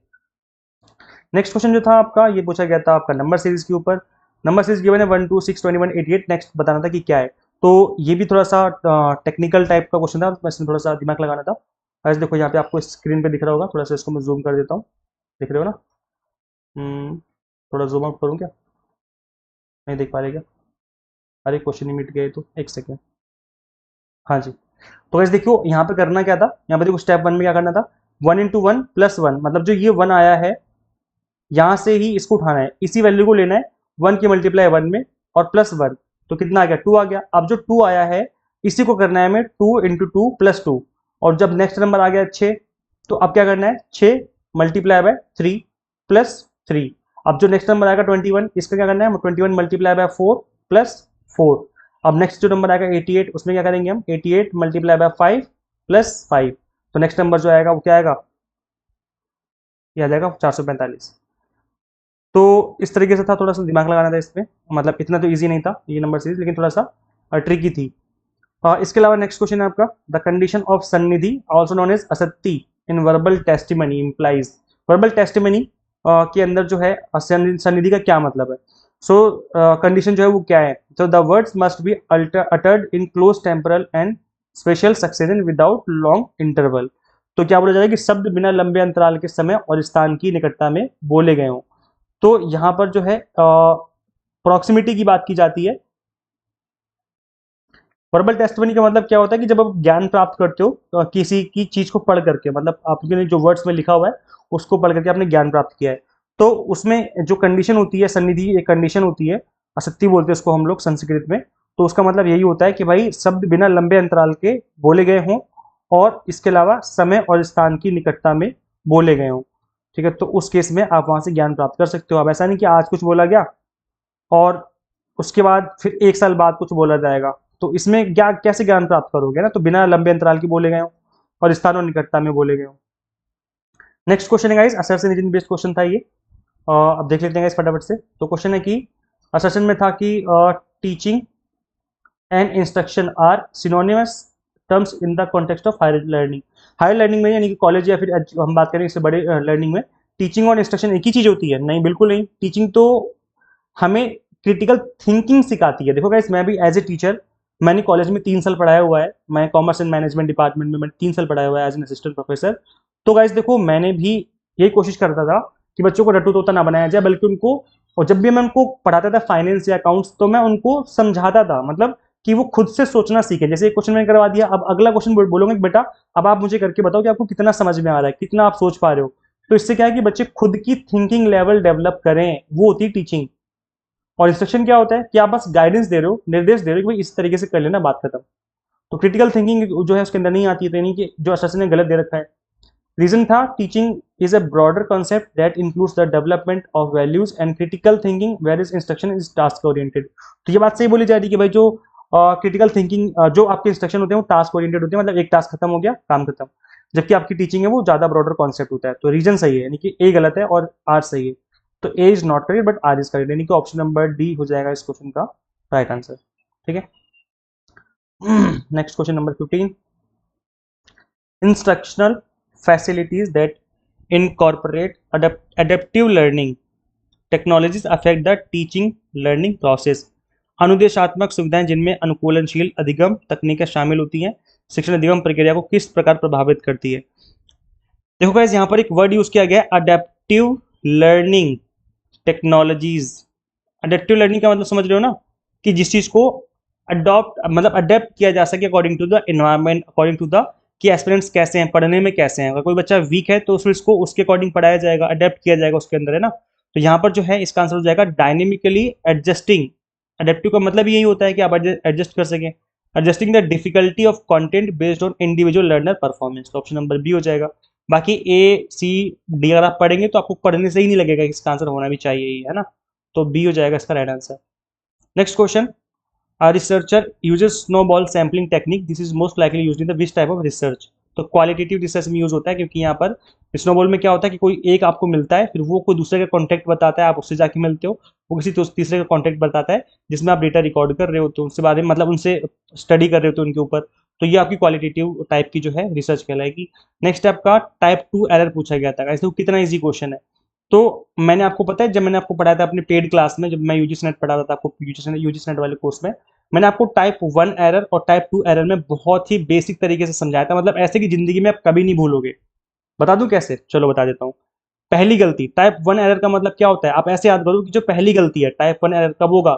नेक्स्ट क्वेश्चन जो था आपका, ये पूछा गया था आपका नंबर सीरीज के ऊपर। नंबर सीरीज गिवन है 1 2 6 21 88। नेक्स्ट बताना था कि क्या है। तो ये भी थोड़ा सा टेक्निकल टाइप का क्वेश्चन था, बस थोड़ा सा दिमाग लगाना था। ऐसे देखो यहाँ पे आपको स्क्रीन पे दिख रहा होगा, थोड़ा सा इसको मैं जूम कर देता हूँ, दिख रहे हो ना। थोड़ा जूम आउट करूँ क्या, नहीं देख पा रहे क्या? अरे क्वेश्चन ही मिट गए, तो एक सेकेंड। हाँ जी, तो वैसे देखो यहाँ पे करना क्या था, यहाँ पे देखो स्टेप 1 में क्या करना था, 1 × 1 + 1, मतलब जो ये 1 आया है यहां से ही इसको उठाना है, इसी वैल्यू को लेना है, 1 की मल्टीप्लाई 1 में और +1, तो कितना आ गया, 2 आ गया। अब जो 2 आया है इसी को करना है हमें 2 × 2 + 2, और जब नेक्स्ट नंबर आ गया 6, तो अब क्या करना है, 6 × 3 + 3। अब जो नेक्स्ट नंबर आएगा 21, इसका क्या करना है, 21 × 4 + 4। अब नेक्स्ट जो नंबर आएगा 88, उसमें क्या करेंगे हम, 88 × 5 + 5। तो नेक्स्ट नंबर जो आएगा वो क्या आएगा, ये आ जाएगा 445। तो इस तरीके से था, थोड़ा सा दिमाग लगाना था इसमें, मतलब इतना तो इजी नहीं था ये नंबर सीरीज, लेकिन थोड़ा सा ट्रिकी थी। इसके अलावा नेक्स्ट क्वेश्चन है आपका, the condition of sannidhi also known as asatti in verbal testimony implies. Verbal testimony के अंदर जो है सन्निधि का क्या मतलब है। सो कंडीशन जो है वो क्या है, तो the words must be uttered in close temporal and special succession without long interval. तो क्या बोला जाएगा कि शब्द बिना लंबे अंतराल के समय और स्थान की निकटता में बोले गए हों। तो यहाँ पर जो है प्रॉक्सिमिटी की बात की जाती है। वर्बल टेस्टिमनी का मतलब क्या होता है कि जब आप ज्ञान प्राप्त करते हो किसी की चीज को पढ़ करके, मतलब आपने जो वर्ड्स में लिखा हुआ है उसको पढ़ करके आपने ज्ञान प्राप्त किया है, तो उसमें जो कंडीशन होती है सन्निधि, एक कंडीशन होती है, असत्य बोलते हैं उसको हम लोग संस्कृत में। तो उसका मतलब यही होता है कि भाई शब्द बिना लंबे अंतराल के बोले गए हों और इसके अलावा समय और स्थान की निकटता में बोले गए हों। ठीक है, तो उस केस में आप वहां से ज्ञान प्राप्त कर सकते हो। अब ऐसा नहीं कि आज कुछ बोला गया और उसके बाद फिर 1 साल बाद कुछ बोला जाएगा, तो इसमें क्या कैसे ज्ञान प्राप्त करोगे ना, तो बिना लंबे अंतराल के बोले गए हो और स्थान और निकटता में बोले गए हो। नेक्स्ट क्वेश्चन है guys, assertion engine based question था ये। अब देख लेते हैं गाइस फटाफट से। तो क्वेश्चन है कि असर्शन में था कि teaching and instruction are synonymous terms in the context of higher learning. Higher learning में यानी कि कॉलेज या फिर हम बात करें इससे बड़े लर्निंग में, टीचिंग और इंस्ट्रक्शन एक ही चीज होती है? नहीं, बिल्कुल नहीं। टीचिंग तो हमें क्रिटिकल थिंकिंग सिखाती है। देखो गाइस, मैं भी एज ए टीचर, मैंने कॉलेज में 3 साल पढ़ाया हुआ है। मैं कॉमर्स एंड मैनेजमेंट डिपार्टमेंट में मैंने 3 साल पढ़ाया हुआ है एज एन असिस्टेंट प्रोफेसर। तो गाइस देखो, मैंने भी यही कोशिश करता था कि बच्चों को रट्टू तोता ना बनाया जाए, बल्कि उनको, और जब भी मैं उनको पढ़ाता था फाइनेंस या अकाउंट्स, तो मैं उनको समझाता था, मतलब कि वो खुद से सोचना सीखे। जैसे एक क्वेश्चन मैंने करवा दिया, अब अगला क्वेश्चन बोलोगे कि बेटा अब आप मुझे करके बताओ कि आपको कितना समझ में आ रहा है, कितना आप सोच पा रहे हो। तो इससे क्या है कि बच्चे खुद की थिंकिंग लेवल डेवलप करें, वो होती है टीचिंग। और इंस्ट्रक्शन क्या होता है कि आप बस गाइडेंस दे रहे हो, निर्देश दे रहे हो कि भाई इस तरीके से कर लेना, बात खत्म। तो क्रिटिकल थिंकिंग जो है उसके अंदर नहीं आती है, तो यानी कि जो असर ने गलत दे रखा है। रीजन था teaching is a broader concept that includes the development of values and critical thinking whereas instruction is task oriented. तो ये बात सही बोली जा रही है कि भाई जो क्रिटिकल थिंकिंग, जो आपके इंस्ट्रक्शन होते हैं वो टास्क ओरिएंटेड होते हैं, मतलब एक टास्क खत्म हो गया, काम खत्म। जबकि आपकी टीचिंग है वो ज्यादा ब्रॉडर कॉन्सेप्ट होता है। तो रीजन सही है, यानी कि ए गलत है और आर सही है। तो A is not correct but R is correct, यानी कि ऑप्शन नंबर डी हो जाएगा इस क्वेश्चन का राइट आंसर। ठीक है, next question number 15। Instructional facilities that incorporate adaptive learning technologies affect the teaching learning process। अनुदेशात्मक सुविधाएं जिनमें अनुकूलनशील अधिगम तकनीकें शामिल होती हैं, शिक्षण अधिगम प्रक्रिया को किस प्रकार प्रभावित करती है? देखो गाइस, यहाँ पर एक वर्ड यूज किया गया adaptive learning technologies. Adaptive learning का मतलब समझ रहे हो ना, कि जिस चीज को अडॉप्ट, मतलब अडेप्ट किया जा सके according to the environment, according to the कि एस्पिरेंट्स कैसे हैं, पढ़ने में कैसे हैं। अगर कोई बच्चा वीक है तो उसको इसको उसके अकॉर्डिंग पढ़ाया जाएगा, अडेप्ट किया जाएगा उसके अंदर, है ना। तो यहाँ पर जो है इसका आंसर हो जाएगा डायनेमिकली एडजस्टिंग। अडेप्टिव का मतलब यही होता है कि आप एडजस्ट कर सकें, adjusting the difficulty of content based on individual learner performance. तो ऑप्शन नंबर बी हो जाएगा। बाकी ए सी डी अगर आप पढ़ेंगे तो आपको पढ़ने से ही नहीं लगेगा कि इसका आंसर होना भी चाहिए ही, है ना। तो बी हो जाएगा इसका right answer. Next question, a researcher uses snowball sampling technique, this is most likely used in the which type of research। तो क्वालिटेटिव रिसर्च में यूज होता है, क्योंकि यहाँ पर स्नोबॉल में क्या होता है कि कोई एक आपको मिलता है, फिर वो कोई दूसरे का कॉन्टैक्ट बताता है, आप उससे जाके मिलते हो, वो किसी तीसरे का कॉन्टैक्ट बताता है जिसमें आप डेटा रिकॉर्ड कर रहे होते हो, उससे बारे में मतलब उनसे स्टडी कर रहे होते हो उनके ऊपर। तो ये आपकी क्वालिटेटिव टाइप की जो है रिसर्च कहलाएगी। नेक्स्ट आपका टाइप 2 एरर पूछा गया था, ऐसे कितना ईजी क्वेश्चन है। तो मैंने आपको पता है, जब मैंने आपको पढ़ाया था अपने पेड क्लास में, जब मैं यूजीसी नेट पढ़ा रहा था आपको यूजीसी नेट वाले कोर्स में, मैंने आपको टाइप 1 एरर और टाइप 2 एरर में बहुत ही बेसिक तरीके से समझाया था, मतलब ऐसे कि जिंदगी में आप कभी नहीं भूलोगे। बता दूं कैसे? चलो बता देता हूँ। पहली गलती, टाइप 1 एरर का मतलब क्या होता है, आप ऐसे याद करो कि जो पहली गलती है, टाइप 1 एरर कब होगा?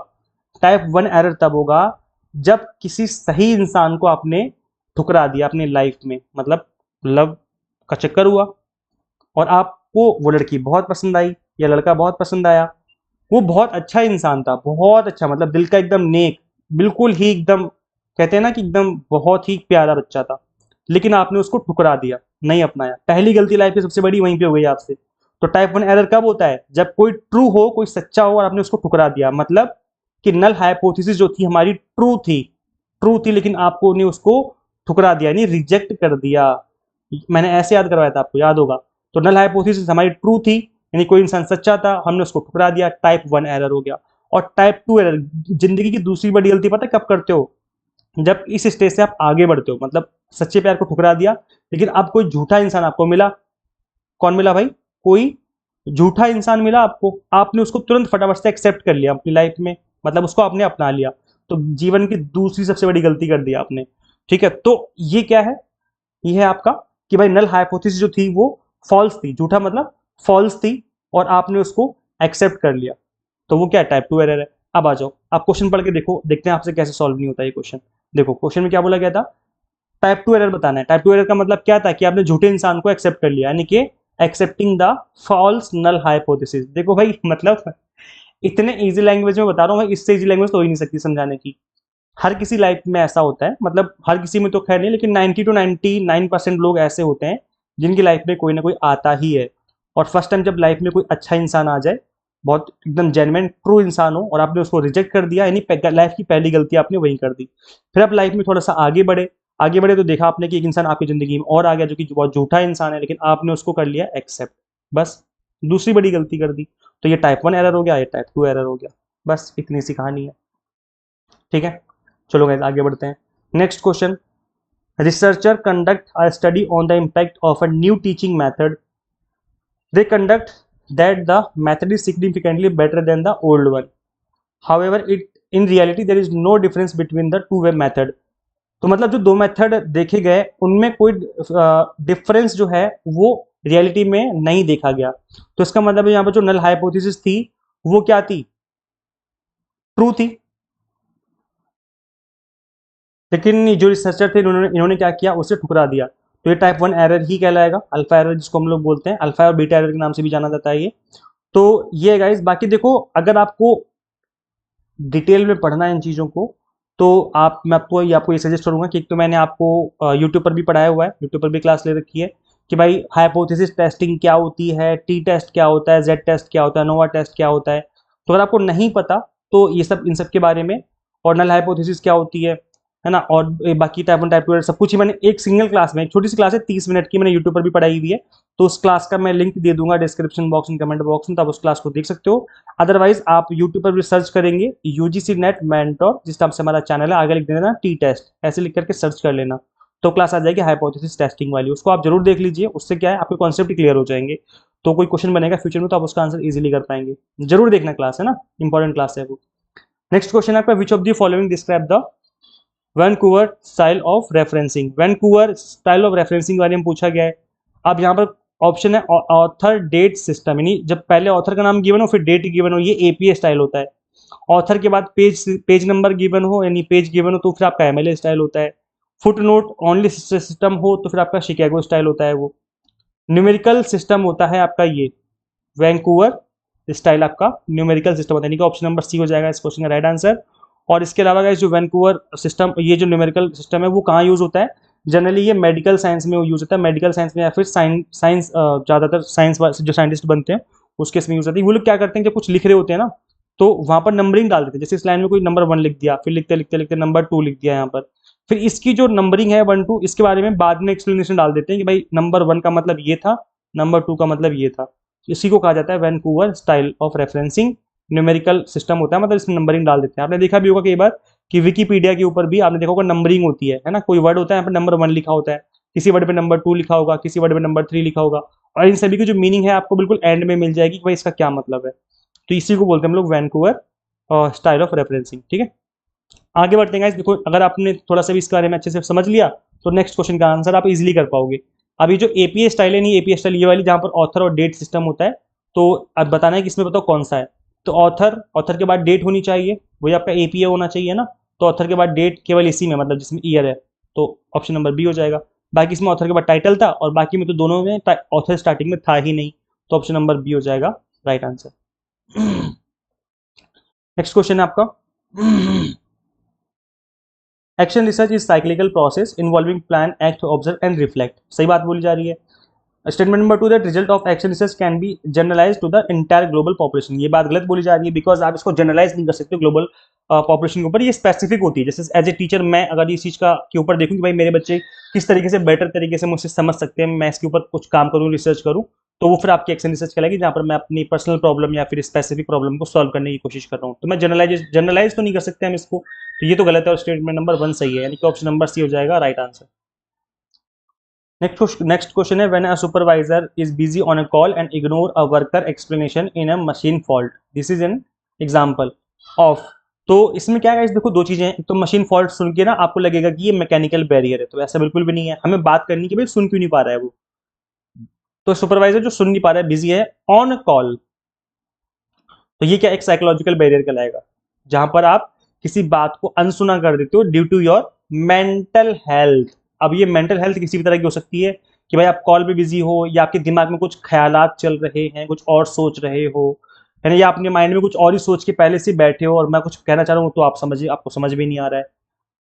टाइप 1 एरर तब होगा जब किसी सही इंसान को आपने ठुकरा दिया अपनी लाइफ में, मतलब लव का चक्कर हुआ और आपको वो लड़की बहुत पसंद आई या लड़का बहुत पसंद आया, वो बहुत अच्छा इंसान था, बहुत अच्छा, मतलब दिल का एकदम नेक, बिल्कुल ही एकदम, कहते हैं ना कि एकदम बहुत ही प्यारा बच्चा था, लेकिन आपने उसको ठुकरा दिया, नहीं अपनाया। पहली गलती लाइफ की सबसे बड़ी वहीं पे हो गई आपसे। तो टाइप 1 एरर कब होता है? जब कोई ट्रू हो, कोई सच्चा हो और आपने उसको ठुकरा दिया, मतलब कि नल हाइपोथेसिस जो थी हमारी ट्रू थी लेकिन आपको ने उसको ठुकरा दिया, यानी रिजेक्ट कर दिया। मैंने ऐसे याद करवाया था, आपको याद होगा। तो नल हाइपोथेसिस हमारी ट्रू थी, यानी कोई इंसान सच्चा था, हमने उसको ठुकरा दिया, टाइप 1 एरर हो गया। और टाइप 2 एरर, जिंदगी की दूसरी बड़ी गलती पता है कब करते हो? जब इस स्टेज से आप आगे बढ़ते हो, मतलब सच्चे प्यार को ठुकरा दिया, लेकिन अब कोई झूठा इंसान आपको मिला। कौन मिला भाई? कोई झूठा इंसान मिला आपको, आपने उसको तुरंत फटाफट से एक्सेप्ट कर लिया अपनी लाइफ में, मतलब उसको आपने अपना लिया। तो जीवन की दूसरी सबसे बड़ी गलती कर दी आपने। ठीक है, तो ये क्या है? ये है आपका कि भाई नल हाइपोथेसिस जो थी वो फॉल्स थी, झूठा मतलब फॉल्स थी, और आपने उसको एक्सेप्ट कर लिया। तो वो क्या है? टाइप 2 एरर है। अब आ जाओ, आप क्वेश्चन पढ़ के देखो, देखते हैं आपसे कैसे सॉल्व नहीं होता ये क्वेश्चन। देखो क्वेश्चन में क्या बोला गया था, टाइप 2 एरर बताना है। टाइप 2 एरर का मतलब क्या था कि आपने झूठे इंसान को एक्सेप्ट कर लिया, यानी कि accepting the false null hypothesis. देखो भाई मतलब इतने इजी लैंग्वेज में बता रहा हूँ भाई, इससे इजी लैंग्वेज तो हो ही नहीं सकती समझाने की। हर किसी लाइफ में ऐसा होता है, मतलब हर किसी में तो खैर नहीं, लेकिन 90 to 99% लोग ऐसे होते हैं जिनकी लाइफ में कोई ना कोई आता ही है। और फर्स्ट टाइम जब लाइफ में कोई अच्छा इंसान आ जाए, बहुत एकदम जेन्युइन ट्रू इंसान हो, और आपने उसको रिजेक्ट कर दिया, यानी लाइफ की पहली गलती आपने वही कर दी। फिर आप लाइफ में थोड़ा सा आगे बढ़े तो देखा आपने कि एक इंसान आपकी जिंदगी में और आ गया जो कि बहुत झूठा इंसान है, लेकिन आपने उसको कर लिया एक्सेप्ट, बस दूसरी बड़ी गलती कर दी। तो ये टाइप 1 एरर हो गया, ये टाइप 2 एरर हो गया। बस इतनी सी कहानी है, ठीक है। चलो गाइस आगे बढ़ते हैं। Next question, researcher conduct a study on the impact of a new teaching method. They conduct that the method is significantly better than the old one. However, it in reality there is no difference between the two way method. तो मतलब जो दो method देखे गए उनमें कोई difference जो है वो रियलिटी में नहीं देखा गया। तो इसका मतलब यहाँ पर जो नल हाइपोथेसिस थी वो क्या थी, ट्रू थी। लेकिन जो रिसर्चर थे इन्होंने क्या किया, उसे ठुकरा दिया। तो ये टाइप 1 एरर ही कहलाएगा, अल्फा एरर जिसको हम लोग बोलते हैं, अल्फा और बीटा एरर के नाम से भी जाना जाता है ये। तो ये गाइस, बाकी देखो अगर आपको डिटेल में पढ़ना है इन चीज़ों को, तो मैं आपको ये सजेस्ट करूंगा कि एक तो मैंने आपको यूट्यूब पर भी पढ़ाया हुआ है, यूट्यूब पर भी क्लास ले रखी है कि भाई हाइपोथेसिस टेस्टिंग क्या होती है, टी टेस्ट क्या होता है, जेड टेस्ट क्या होता है, नोवा टेस्ट क्या होता है। तो अगर आपको नहीं पता तो ये सब इन सब के बारे में, और नल हाइपोथेसिस क्या होती है ना, और बाकी टाइप 1 टाइप 2 सब कुछ ही मैंने एक सिंगल क्लास में, एक छोटी सी क्लास है 30 मिनट की, मैंने यूट्यूब पर भी पढ़ाई हुई है। तो उस क्लास का मैं लिंक दे दूंगा डिस्क्रिप्शन बॉक्स में, कमेंट बॉक्स में, तो आप उस क्लास को देख सकते हो। अदरवाइज आप यूट्यूब पर भी सर्च करेंगे यूजीसी नेट मेंटोर, जिस नाम से हमारा चैनल है, आगे लिख देना टी टेस्ट, ऐसे लिख करके सर्च कर लेना, तो क्लास आ जाएगी हाइपोथेसिस टेस्टिंग वाली। उसको आप जरूर देख लीजिए, उससे क्या है आपके कॉन्सेप्ट ही क्लियर हो जाएंगे। तो कोई क्वेश्चन बनेगा फ्यूचर में तो आप उसका आंसर इजीली कर पाएंगे। जरूर देखना क्लास, है ना, इंपॉर्टेंट क्लास है वो। नेक्स्ट क्वेश्चन है आपका, विच of the following describe the Vancouver style of referencing. Vancouver style of referencing बारे में पूछा गया है। अब यहाँ पर ऑप्शन है ऑथर डेट सिस्टम, यानी जब पहले ऑथर का नाम गिवन हो फिर डेट गिवन हो, ये एपीए स्टाइल होता है। ऑथर के बाद पेज नंबर गिवन हो, यानी पेज गिवन हो, तो फिर आपका एमएलए स्टाइल होता है। फुट नोट ओनली सिस्टम हो तो फिर आपका शिकागो स्टाइल होता है वो। न्यूमेरिकल सिस्टम होता है आपका ये वैंकूवर स्टाइल, आपका न्यूमेरिकल सिस्टम होता है, यानी कि ऑप्शन नंबर सी हो जाएगा इस क्वेश्चन का राइट आंसर। और इसके अलावा गाइस जो वैंकूवर सिस्टम, ये जो न्यूमेरिकल सिस्टम है वो कहाँ यूज होता है, जनरली ये मेडिकल साइंस में यूज होता है, मेडिकल साइंस में या फिर साइंस ज़्यादातर साइंस जो साइंटिस्ट बनते हैं उसके इसमें यूज होता है। वो लोग क्या करते हैं, जब कुछ लिख रहे होते हैं ना तो वहाँ पर नंबरिंग डाल देते हैं, जैसे इस लाइन में कोई नंबर 1 लिख दिया, फिर लिखते लिखते लिखते नंबर 2 लिख दिया यहाँ पर, फिर इसकी जो नंबरिंग है 1 2 इसके बारे में बाद में एक्सप्लेनेशन डाल देते हैं कि भाई नंबर 1 का मतलब ये था, नंबर 2 का मतलब ये था। इसी को कहा जाता है Vancouver style of referencing. Numerical system होता है, मतलब इसमें नंबरिंग डाल देते हैं। आपने देखा भी होगा कई बार कि विकीपीडिया के ऊपर भी आपने देखा होगा नंबरिंग होती है ना, कोई वर्ड होता है यहाँ पर नंबर 1 लिखा होता है, किसी वर्ड पे नंबर 2 लिखा होगा, किसी वर्ड पे नंबर 3 लिखा होगा, और इन सभी की जो मीनिंग है आपको बिल्कुल एंड में मिल जाएगी कि भाई इसका क्या मतलब है। तो इसी को बोलते हैं हम लोग वैंकूवर स्टाइल ऑफ रेफरेंसिंग, ठीक है। आगे बढ़ते हैं गाइस, देखो अगर आपने थोड़ा सा भी इसके बारे में अच्छे से समझ लिया तो नेक्स्ट क्वेश्चन का आंसर आप इजीली कर पाओगे। अभी जो एपीए स्टाइल है, नहीं एपीए स्टाइल ये वाली जहाँ पर ऑथर और डेट सिस्टम होता है, तो अब बताना है कि इसमें बताओ कौन सा है। तो ऑथर के बाद डेट होनी चाहिए, वही आपका एपीए होना चाहिए ना। तो ऑथर के बाद डेट केवल इसी में, मतलब जिसमें ईयर है, तो ऑप्शन नंबर बी हो जाएगा। बाकी इसमें ऑथर के बाद टाइटल था और बाकी में तो दोनों में ऑथर स्टार्टिंग में था ही नहीं, तो ऑप्शन नंबर बी हो जाएगा राइट आंसर। नेक्स्ट क्वेश्चन है आपका, action research is cyclical process involving plan, act, observe and reflect. सही बात बोली जा रही है। Statement number 2 that result of action research can be generalise to the entire global population. ये बात गलत बोली जा रही है, बिकॉज आप इसको जनरलाइज नहीं कर सकते ग्लोबल पॉपुलेशन के ऊपर, ये स्पेसिफिक होती है। जैसे एज ए टीचर मैं अगर इस चीज़ का के ऊपर देखूँ कि भाई मेरे बच्चे किस तरीके से बेटर तरीके से मुझसे समझ सकते हैं, मैं इसके ऊपर कुछ काम करूँ, रिसर्च करूँ, तो वो फिर आपकी एक्शन रिसर्च कहलाएगी, जहाँ पर मैं अपनी पर्सनल प्रॉब्लम या फिर स्पेसिफिक प्रॉब्लम को सॉल्व करने की कोशिश कर रहा हूँ। तो मैं जनरलाइज तो नहीं कर सकते हम इसको, तो ये तो गलत है और स्टेटमेंट नंबर 1 सही है, यानी कि ऑप्शन नंबर सी हो जाएगा राइट आंसर। नेक्स्ट क्वेश्चन है, when a supervisor is busy on a call and ignore a worker explanation in a machine fault, this is an example of. तो इसमें क्या है, देखो दो चीजें हैं, तो मशीन फॉल्ट सुन के ना आपको लगेगा कि ये मैकेनिकल बैरियर है, तो ऐसा बिल्कुल भी नहीं है। हमें बात करनी कि भाई सुन क्यों नहीं पा रहा है वो, तो सुपरवाइजर जो सुन नहीं पा रहा है, बिजी है ऑन कॉल, तो ये क्या एक साइकोलॉजिकल बैरियर कहलाएगा, जहां पर आप किसी बात को अनसुना कर देते हो due to your mental health. अब ये मेंटल हेल्थ किसी भी तरह की हो सकती है कि भाई आप कॉल पे बिजी हो, या आपके दिमाग में कुछ ख्यालात चल रहे हैं, कुछ और सोच रहे हो, है ना, या अपने माइंड में कुछ और ही सोच के पहले से बैठे हो और मैं कुछ कहना चाह रहा हूँ तो आप समझिए, आपको समझ भी नहीं आ रहा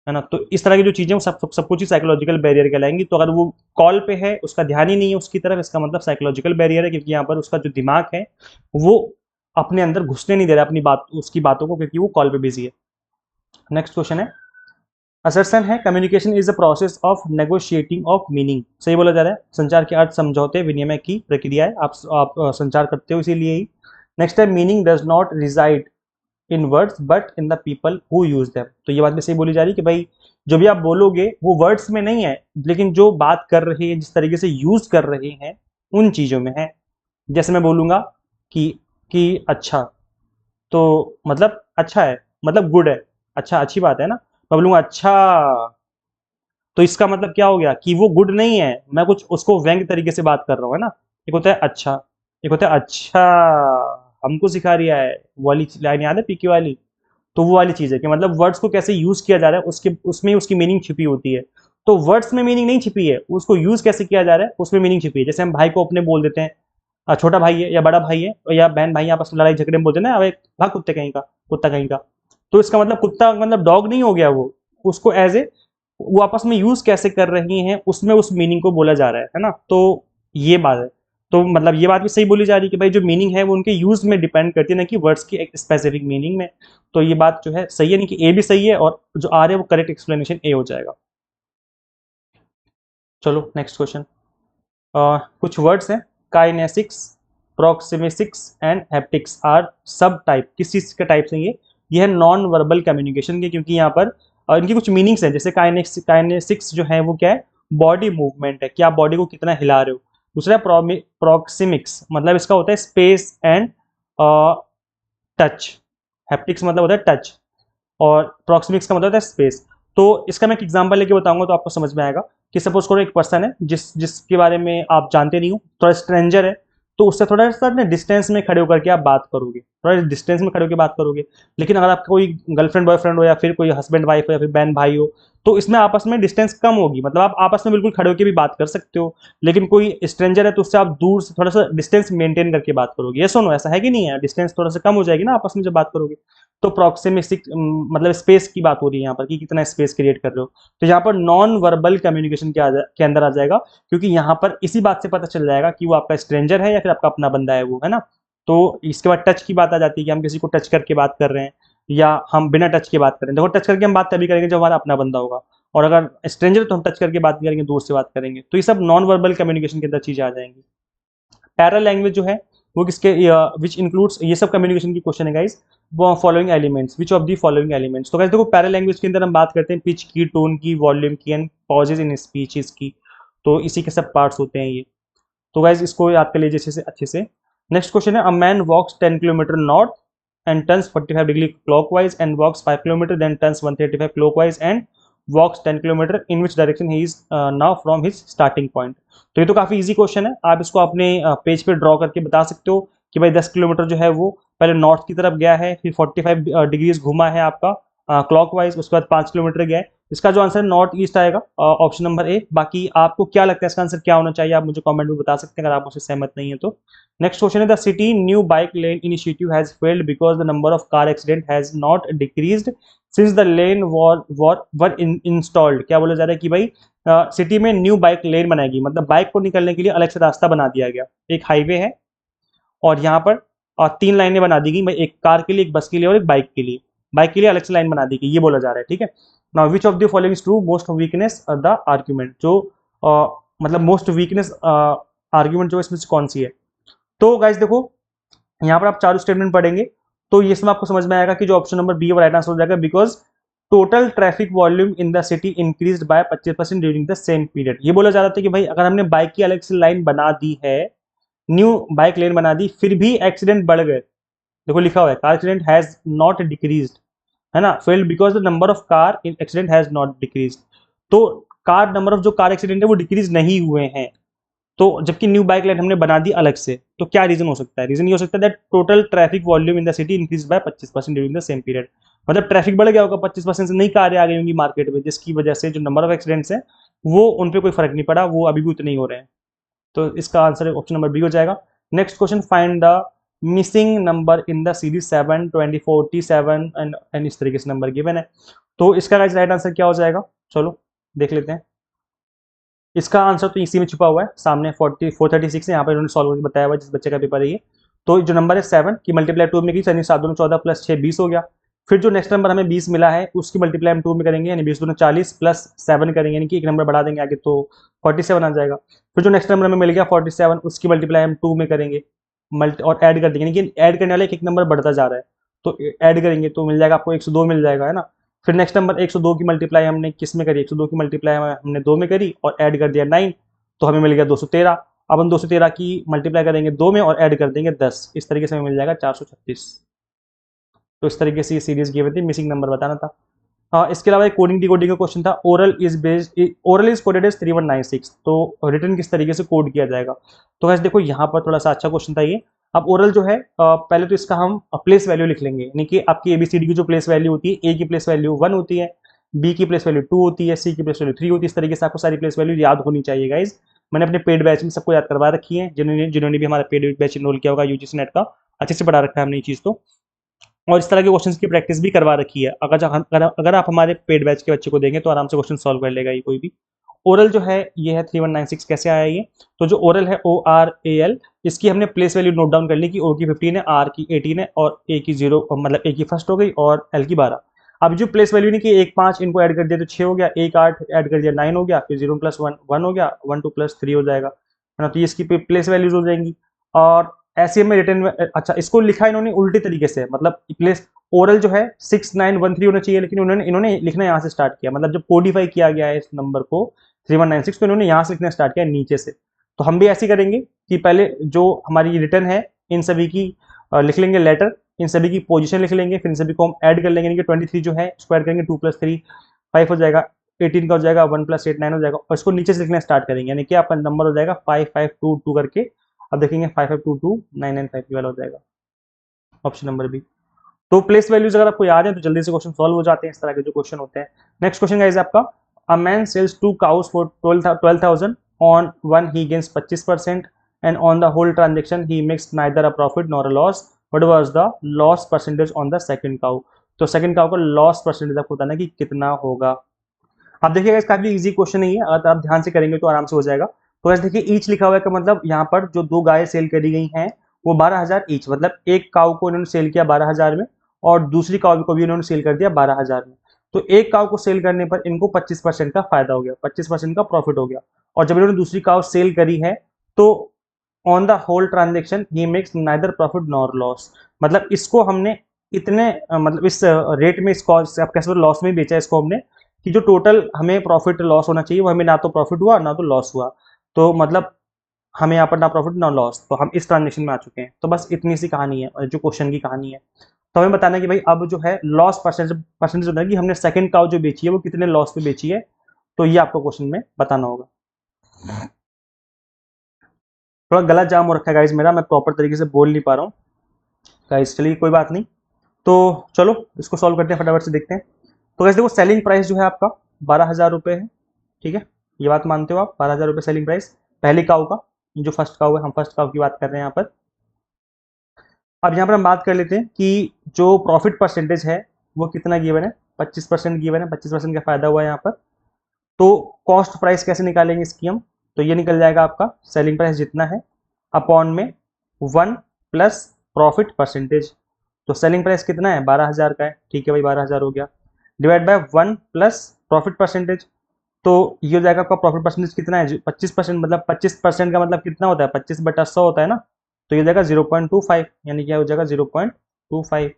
है ना। तो इस तरह की जो चीजें वो सब कुछ ही साइकोलॉजिकल बैरियर कहलाएंगी। तो अगर वो कॉल पे है, उसका ध्यान ही नहीं है उसकी तरफ, इसका मतलब साइकोलॉजिकल बैरियर है, क्योंकि यहाँ पर उसका जो दिमाग है वो अपने अंदर घुसने नहीं दे रहा अपनी बात, उसकी बातों को, क्योंकि वो कॉल पे बिजी है। नेक्स्ट क्वेश्चन है, असर्शन है communication is the process of negotiating of meaning. सही बोला जा रहा है, संचार के अर्थ समझौते विनिमय की प्रक्रिया है, आप संचार करते हो इसीलिए ही। नेक्स्ट है, meaning does not reside in words but in the people who use them. तो ये बात भी सही बोली जा रही है कि भाई जो भी आप बोलोगे वो वर्ड्स में नहीं है, लेकिन जो बात कर रहे हैं, जिस तरीके से यूज कर रहे हैं, उन चीजों में है। जैसे मैं बोलूंगा कि अच्छा, तो मतलब अच्छा है, मतलब गुड है, अच्छा अच्छी बात है ना। मैं बोलूंगा अच्छा, तो इसका मतलब क्या हो गया कि वो गुड नहीं है, मैं कुछ उसको व्यंग तरीके से बात कर रहा हूँ, है ना। एक होता है अच्छा, एक होता है अच्छा हमको सिखा रिया है, वो वाली लाइन याद है पीके वाली। तो वो वाली चीज है कि मतलब वर्ड्स को कैसे यूज किया जा रहा है, उसके उसमें उसकी मीनिंग छिपी होती है। तो वर्ड्स में मीनिंग नहीं छिपी है, उसको यूज कैसे किया जा रहा है उसमें मीनिंग छिपी है। जैसे हम भाई को अपने बोल देते हैं छोटा भाई है या बड़ा भाई है या बहन भाई, आपस में लड़ाई झगड़े में बोलते हैं ना, अब एक भाग कुत्ते कहीं का, कुत्ता कहीं का। तो इसका मतलब कुत्ता मतलब डॉग नहीं हो गया वो, उसको एज ए वो आपस में यूज कैसे कर रही हैं उसमें उस मीनिंग को बोला जा रहा है ना। तो ये बात है। तो मतलब ये बात भी सही बोली जा रही है कि भाई जो मीनिंग है वो उनके यूज में डिपेंड करती है, ना कि वर्ड्स की एक स्पेसिफिक मीनिंग में। तो ये बात जो है सही है, नहीं कि ए भी सही है और जो आ रहा है वो करेक्ट एक्सप्लेनेशन ए हो जाएगा। चलो नेक्स्ट क्वेश्चन। कुछ वर्ड्स हैं, काइनेसिक्स, प्रोक्सिमिक्स एंड हैप्टिक्स आर सब टाइप। किस चीज के टाइप्स हैं ये है नॉन वर्बल कम्युनिकेशन के, क्योंकि यहाँ पर इनकी कुछ मीनिंग्स हैं। जैसे काइनेसिक्स जो है वो क्या है, बॉडी मूवमेंट है, कि आप बॉडी को कितना हिला रहे हो। दूसरा प्रोक्सिमिक्स, मतलब इसका होता है स्पेस एंड टच। हैप्टिक्स मतलब होता है टच, और प्रॉक्सिमिक्स का मतलब होता है स्पेस। तो इसका मैं एक एग्जांपल लेके बताऊंगा तो आपको समझ में आएगा। कि सपोज करो एक पर्सन है जिसके बारे में आप जानते नहीं हो, थोड़ा स्ट्रेंजर है, तो उससे थोड़ा सा ना डिस्टेंस में खड़े होकर के आप बात करोगे, थोड़ा डिस्टेंस में खड़े होकर बात करोगे। लेकिन अगर आपका कोई गर्लफ्रेंड बॉयफ्रेंड हो, या फिर कोई हस्बैंड वाइफ हो, या फिर बहन भाई हो, तो इसमें आपस में डिस्टेंस कम होगी, मतलब आप आपस में बिल्कुल खड़े होकर भी बात कर सकते हो। लेकिन कोई स्ट्रेंजर है तो उससे आप दूर से थोड़ा सा डिस्टेंस मेंटेन करके बात करोगे। ये सुनो, ऐसा है कि नहीं है, डिस्टेंस थोड़ा सा कम हो जाएगी ना आपस में जब बात करोगे। तो प्रॉक्सिमिक्स मतलब स्पेस की बात हो रही है यहाँ पर, कि कितना स्पेस क्रिएट कर रहे हो। तो यहाँ पर नॉन वर्बल कम्युनिकेशन के अंदर आ जाएगा, क्योंकि यहाँ पर इसी बात से पता चल जाएगा कि वो आपका स्ट्रेंजर है या फिर आपका अपना बंदा है वो, है ना। तो इसके बाद टच की बात आ जाती है कि हम किसी को टच करके बात कर रहे हैं, या हम बिना टच के बात करें। देखो टच करके हम बात तभी करेंगे जब हमारा अपना बंदा होगा, और अगर स्ट्रेंजर तो हम टच करके बात नहीं करेंगे, दूर से बात करेंगे। तो ये सब नॉन वर्बल कम्युनिकेशन के अंदर चीजें आ जाएंगी। पैरा लैंग्वेज जो है वो किसके, विच इंक्लूड्स, ये सब कम्युनिकेशन की क्वेश्चन है गाइस। वो following elements, which of the following elements. तो गाइस देखो पैरा लैंग्वेज के अंदर हम बात करते हैं पिच की, टोन की, वॉल्यूम की, एंड पॉजेज इन स्पीचेस की। तो इसी के सब पार्ट्स होते हैं ये। तो गाइस इसको याद कर लीजिए अच्छे से। नेक्स्ट क्वेश्चन है, a man walks 10 kilometre north and turns 45 degree clockwise and walks 5 kilometre then turns 135 clockwise and walks 10 kilometre in which direction he is now from his starting point. तो ये तो काफी इजी क्वेश्चन है, आप इसको अपने page पे draw करके बता सकते हो कि भाई 10 किलोमीटर जो है वो पहले नॉर्थ की तरफ गया है, फिर 45 डिग्रीज घुमा है आपका क्लॉकवाइज, उसके बाद 5 किलोमीटर गया है। इसका जो आंसर नॉर्थ ईस्ट आएगा, ऑप्शन नंबर ए। बाकी आपको क्या लगता है इसका आंसर क्या होना चाहिए, आप मुझे कमेंट में बता सकते हैं अगर आप मुझसे सहमत नहीं है तो। नेक्स्ट क्वेश्चन है, the city new bike lane initiative has failed because the number of car accident has not decreased since the lane were installed. क्या बोला जा रहा है कि भाई सिटी में न्यू बाइक लेन बनाएगी, मतलब बाइक को निकलने के लिए अलग से रास्ता बना दिया गया। एक हाईवे है और यहाँ पर 3 लाइनें बना दी गई भाई, एक कार के लिए, एक बस के लिए और एक बाइक के लिए। बाइक के लिए अलग से लाइन बना दी गई, ये बोला जा रहा है, ठीक है। Now which of the following is true, most weakness the argument. जो मतलब मोस्ट वीकनेस आर्ग्यूमेंट जो इसमें से कौन सी है। तो गाइज देखो यहाँ पर आप चारों स्टेटमेंट पढ़ेंगे तो ये इसमें आपको समझ में आएगा कि जो option number B right answer हो जाएगा, because total traffic volume in the city increase by 25% during the same period. ये बोला जा रहा था कि भाई अगर हमने बाइक की अलग से लाइन बना दी है, न्यू बाइक लेन बना दी, फिर भी एक्सीडेंट बढ़ गए। देखो लिखा हुआ है car accident has not decreased, है ना, failed because the number of car in accident has not decreased. तो कार नंबर ऑफ जो कार एक्सीडेंट है वो डिक्रीज नहीं हुए हैं, तो जबकि न्यू बाइक लाइन हमने बना दी अलग से। तो क्या रीजन हो सकता है, रीजन ये हो सकता है that total traffic volume in the city increase by 25% during the same period. मतलब ट्रैफिक बढ़ गया होगा 25% से, नई कारें आ गई होंगी मार्केट में, जिसकी वजह से जो नंबर ऑफ एक्सीडेंट्स हैं वो उन पे कोई फर्क नहीं पड़ा, वो अभी भी उतने ही हो रहे हैं। तो इसका आंसर ऑप्शन नंबर बी हो जाएगा। Next question, find the missing number in the series 7, 20, 47 and इस तरीके से नंबर गिवन है। तो इसका गाइस राइट आंसर क्या हो जाएगा, चलो देख लेते हैं। इसका आंसर तो इसी में छुपा हुआ है, सामने 436 है, यहाँ पर इन्होंने सॉल्व करके बताया हुआ है, जिस बच्चे का पेपर है ये। तो जो नंबर है 7 की मल्टीप्लाई 2 में की, यानी 7 दूनी 14 प्लस 6 20 हो गया। फिर जो नेक्स्ट नंबर हमें 20 मिला है उसकी मल्टीप्लाई हम 2 में करेंगे, यानी 20 दूनी 40 प्लस 7 करेंगे, यानी कि एक नंबर बढ़ा देंगे आगे तो 47 आ जाएगा। फिर जो नेक्स्ट नंबर हमें मिल गया 47, उसकी मल्टीप्लाई हम 2 में करेंगे और ऐड कर देंगे, यानी कि ऐड करने वाला एक नंबर बढ़ता जा रहा है, तो ऐड करेंगे तो मिल जाएगा आपको 102 मिल जाएगा, है ना। फिर नेक्स्ट नंबर 102 की मल्टीप्लाई हमने किस में करी, 102 की मल्टीप्लाई हमने 2 में करी और ऐड कर दिया 9, तो हमें मिल गया 213। अब हम 213 की मल्टीप्लाई करेंगे 2 में और ऐड कर देंगे 10, इस तरीके से हमें मिल जाएगा 436। तो इस तरीके से ये सीरीज गिवन थी, मिसिंग नंबर बताना था। इसके अलावा एक कोडिंग डिकोडिंग का क्वेश्चन था, ओरल इज कोडेड एज 3196, तो रिटर्न किस तरीके से कोड किया जाएगा। तो वैसे देखो यहाँ पर थोड़ा सा अच्छा क्वेश्चन था ये। अब ओरल जो है पहले तो इसका हम प्लेस वैल्यू लिख लेंगे, यानी कि आपकी एबीसीडी की जो प्लेस वैल्यू होती है, ए की प्लेस वैल्यू 1 होती है, बी की प्लेस वैल्यू 2 होती है, सी की प्लेस वैल्यू 3 होती है। इस तरीके से आपको सारी प्लेस वैल्यू याद होनी चाहिए गाइज। मैंने अपने पेड बैच में सबको याद करवा रखी है, जिन्होंने जिन्होंने भी हमारा पेड बैच इनरोल किया होगा यूजीसी नेट का, अच्छे से पढ़ा रखा है हमने ये चीज़ तो। और इस तरह के क्वेश्चंस की प्रैक्टिस भी करवा रखी है। अगर आप हमारे पेड बैच के बच्चे को देंगे तो आराम से क्वेश्चन सॉल्व कर लेगा ये कोई भी। ओरल जो है ये है 3196, कैसे आया ये, तो जो ओरल है ORAL, इसकी हमने प्लेस वैल्यू नोट डाउन कर ली कि O की 15 है, R की 18 है और A की 0, मतलब A की फर्स्ट हो गई और L की 12। अब जो प्लेस वैल्यू नहीं कि 1 5 इनको ऐड कर दिया तो 6 हो गया, 1 8 ऐड कर दिया 9 हो गया, फिर 0 प्लस 1 1 हो गया, 1 2 प्लस 3 हो जाएगा, है ना। तो ये इसकी प्लेस वैल्यूज हो जाएंगी। और ऐसे में रिटर्न, अच्छा इसको लिखा इन्होंने उल्टे तरीके से, मतलब प्लेस ओरल जो है 6913 होना चाहिए, लेकिन इन्होंने लिखना यहाँ से स्टार्ट किया, मतलब जब कोडिफाई किया गया है इस नंबर को 3196, तो इन्होंने यहाँ से लिखना स्टार्ट किया नीचे से। तो हम भी ऐसे करेंगे कि पहले जो हमारी रिटर्न है इन सभी की लिख लेंगे लेटर, इन सभी की पोजीशन लिख लेंगे, फिर इन सभी को हम ऐड कर लेंगे, यानी कि 23 जो है इसको ऐड करेंगे, 2 + 3 5 हो जाएगा, 18 का हो जाएगा, 1 + 8 9 हो जाएगा, और इसको नीचे से लिखना स्टार्ट करेंगे, यानी कि आपका नंबर हो जाएगा 5522 करके। अब देखेंगे 5522 995 वाला हो जाएगा, ऑप्शन नंबर बी। तो प्लेस वैल्यूज अगर आपको याद है तो जल्दी से क्वेश्चन सॉल्व हो जाते हैं, इस तरह के जो क्वेश्चन होते हैं। नेक्स्ट क्वेश्चन गाइस आपका, a man sells 2 cows for 12,000, on one he gains 25% and on the whole transaction he makes neither a profit nor a loss, what was the loss percentage on the second cow. तो second cow का loss percentage आपको बताना है कि कितना होगा। आप देखिएगा इस काफी इजी क्वेश्चन नहीं है, अगर आप ध्यान से करेंगे तो आराम से हो जाएगा। तो ऐसे देखिए ईच लिखा हुआ है का मतलब यहाँ पर जो 2 गाय सेल करी गई हैं वो 12,000 ईच, मतलब एक काउ को इन्होंने सेल किया 12,000 में और दूसरी काउ को भी इन्होंने सेल कर दिया 12,000 में। तो एक काउ को सेल करने पर इनको 25% का फायदा हो गया, 25% का प्रॉफिट हो गया। और जब इन्होंने दूसरी काउ सेल करी है तो on the whole transaction he makes neither profit nor loss, मतलब इसको हमने इतने मतलब इस रेट में इसको आप कैसे लॉस में बेचा है इसको हमने, कि जो टोटल हमें प्रॉफिट लॉस होना चाहिए वो हमें ना तो प्रॉफिट हुआ ना तो लॉस हुआ, तो मतलब हमें यहाँ पर ना प्रॉफिट ना लॉस, तो हम इस ट्रांजेक्शन में आ चुके हैं। तो बस इतनी सी कहानी है जो क्वेश्चन की कहानी है। तो हमें बताना है कि भाई अब जो है लॉस परसेंटेज होता है कि हमने सेकंड काउ जो बेची है वो कितने लॉस पे बेची है, तो ये आपको क्वेश्चन में बताना होगा। थोड़ा गला जाम हो रखा है गाइज मेरा, मैं प्रॉपर तरीके से बोल नहीं पा रहा हूँ गाइज, चलिए कोई बात नहीं। तो चलो इसको सॉल्व करते हैं, फटाफट से देखते हैं। तो गाइज देखो सेलिंग प्राइस जो है आपका 12,000 रुपये है, ठीक है, ये बात मानते हो आप, 12,000 रुपये सेलिंग प्राइस पहली काउ का, जो फर्स्ट काउ है, हम फर्स्ट काउ की बात कर रहे हैं यहाँ पर। अब यहाँ पर हम बात कर लेते हैं कि जो प्रॉफिट परसेंटेज है वो कितना गिवन है, 25% गिवन है, 25% का फायदा हुआ है यहाँ पर। तो कॉस्ट प्राइस कैसे निकालेंगे इसकी हम, तो ये निकल जाएगा आपका सेलिंग प्राइस जितना है अपॉन में 1 प्लस प्रॉफिट परसेंटेज। तो सेलिंग प्राइस कितना है 12,000 का है, ठीक है भाई 12,000 हो गया, divide by 1 plus profit percentage. तो ये हो जाएगा आपका प्रॉफिट परसेंटेज कितना है 25%, मतलब 25% का मतलब कितना होता है 25/100 होता है ना, तो ये हो जाएगा 0.25, यानी क्या हो जाएगा 0.25।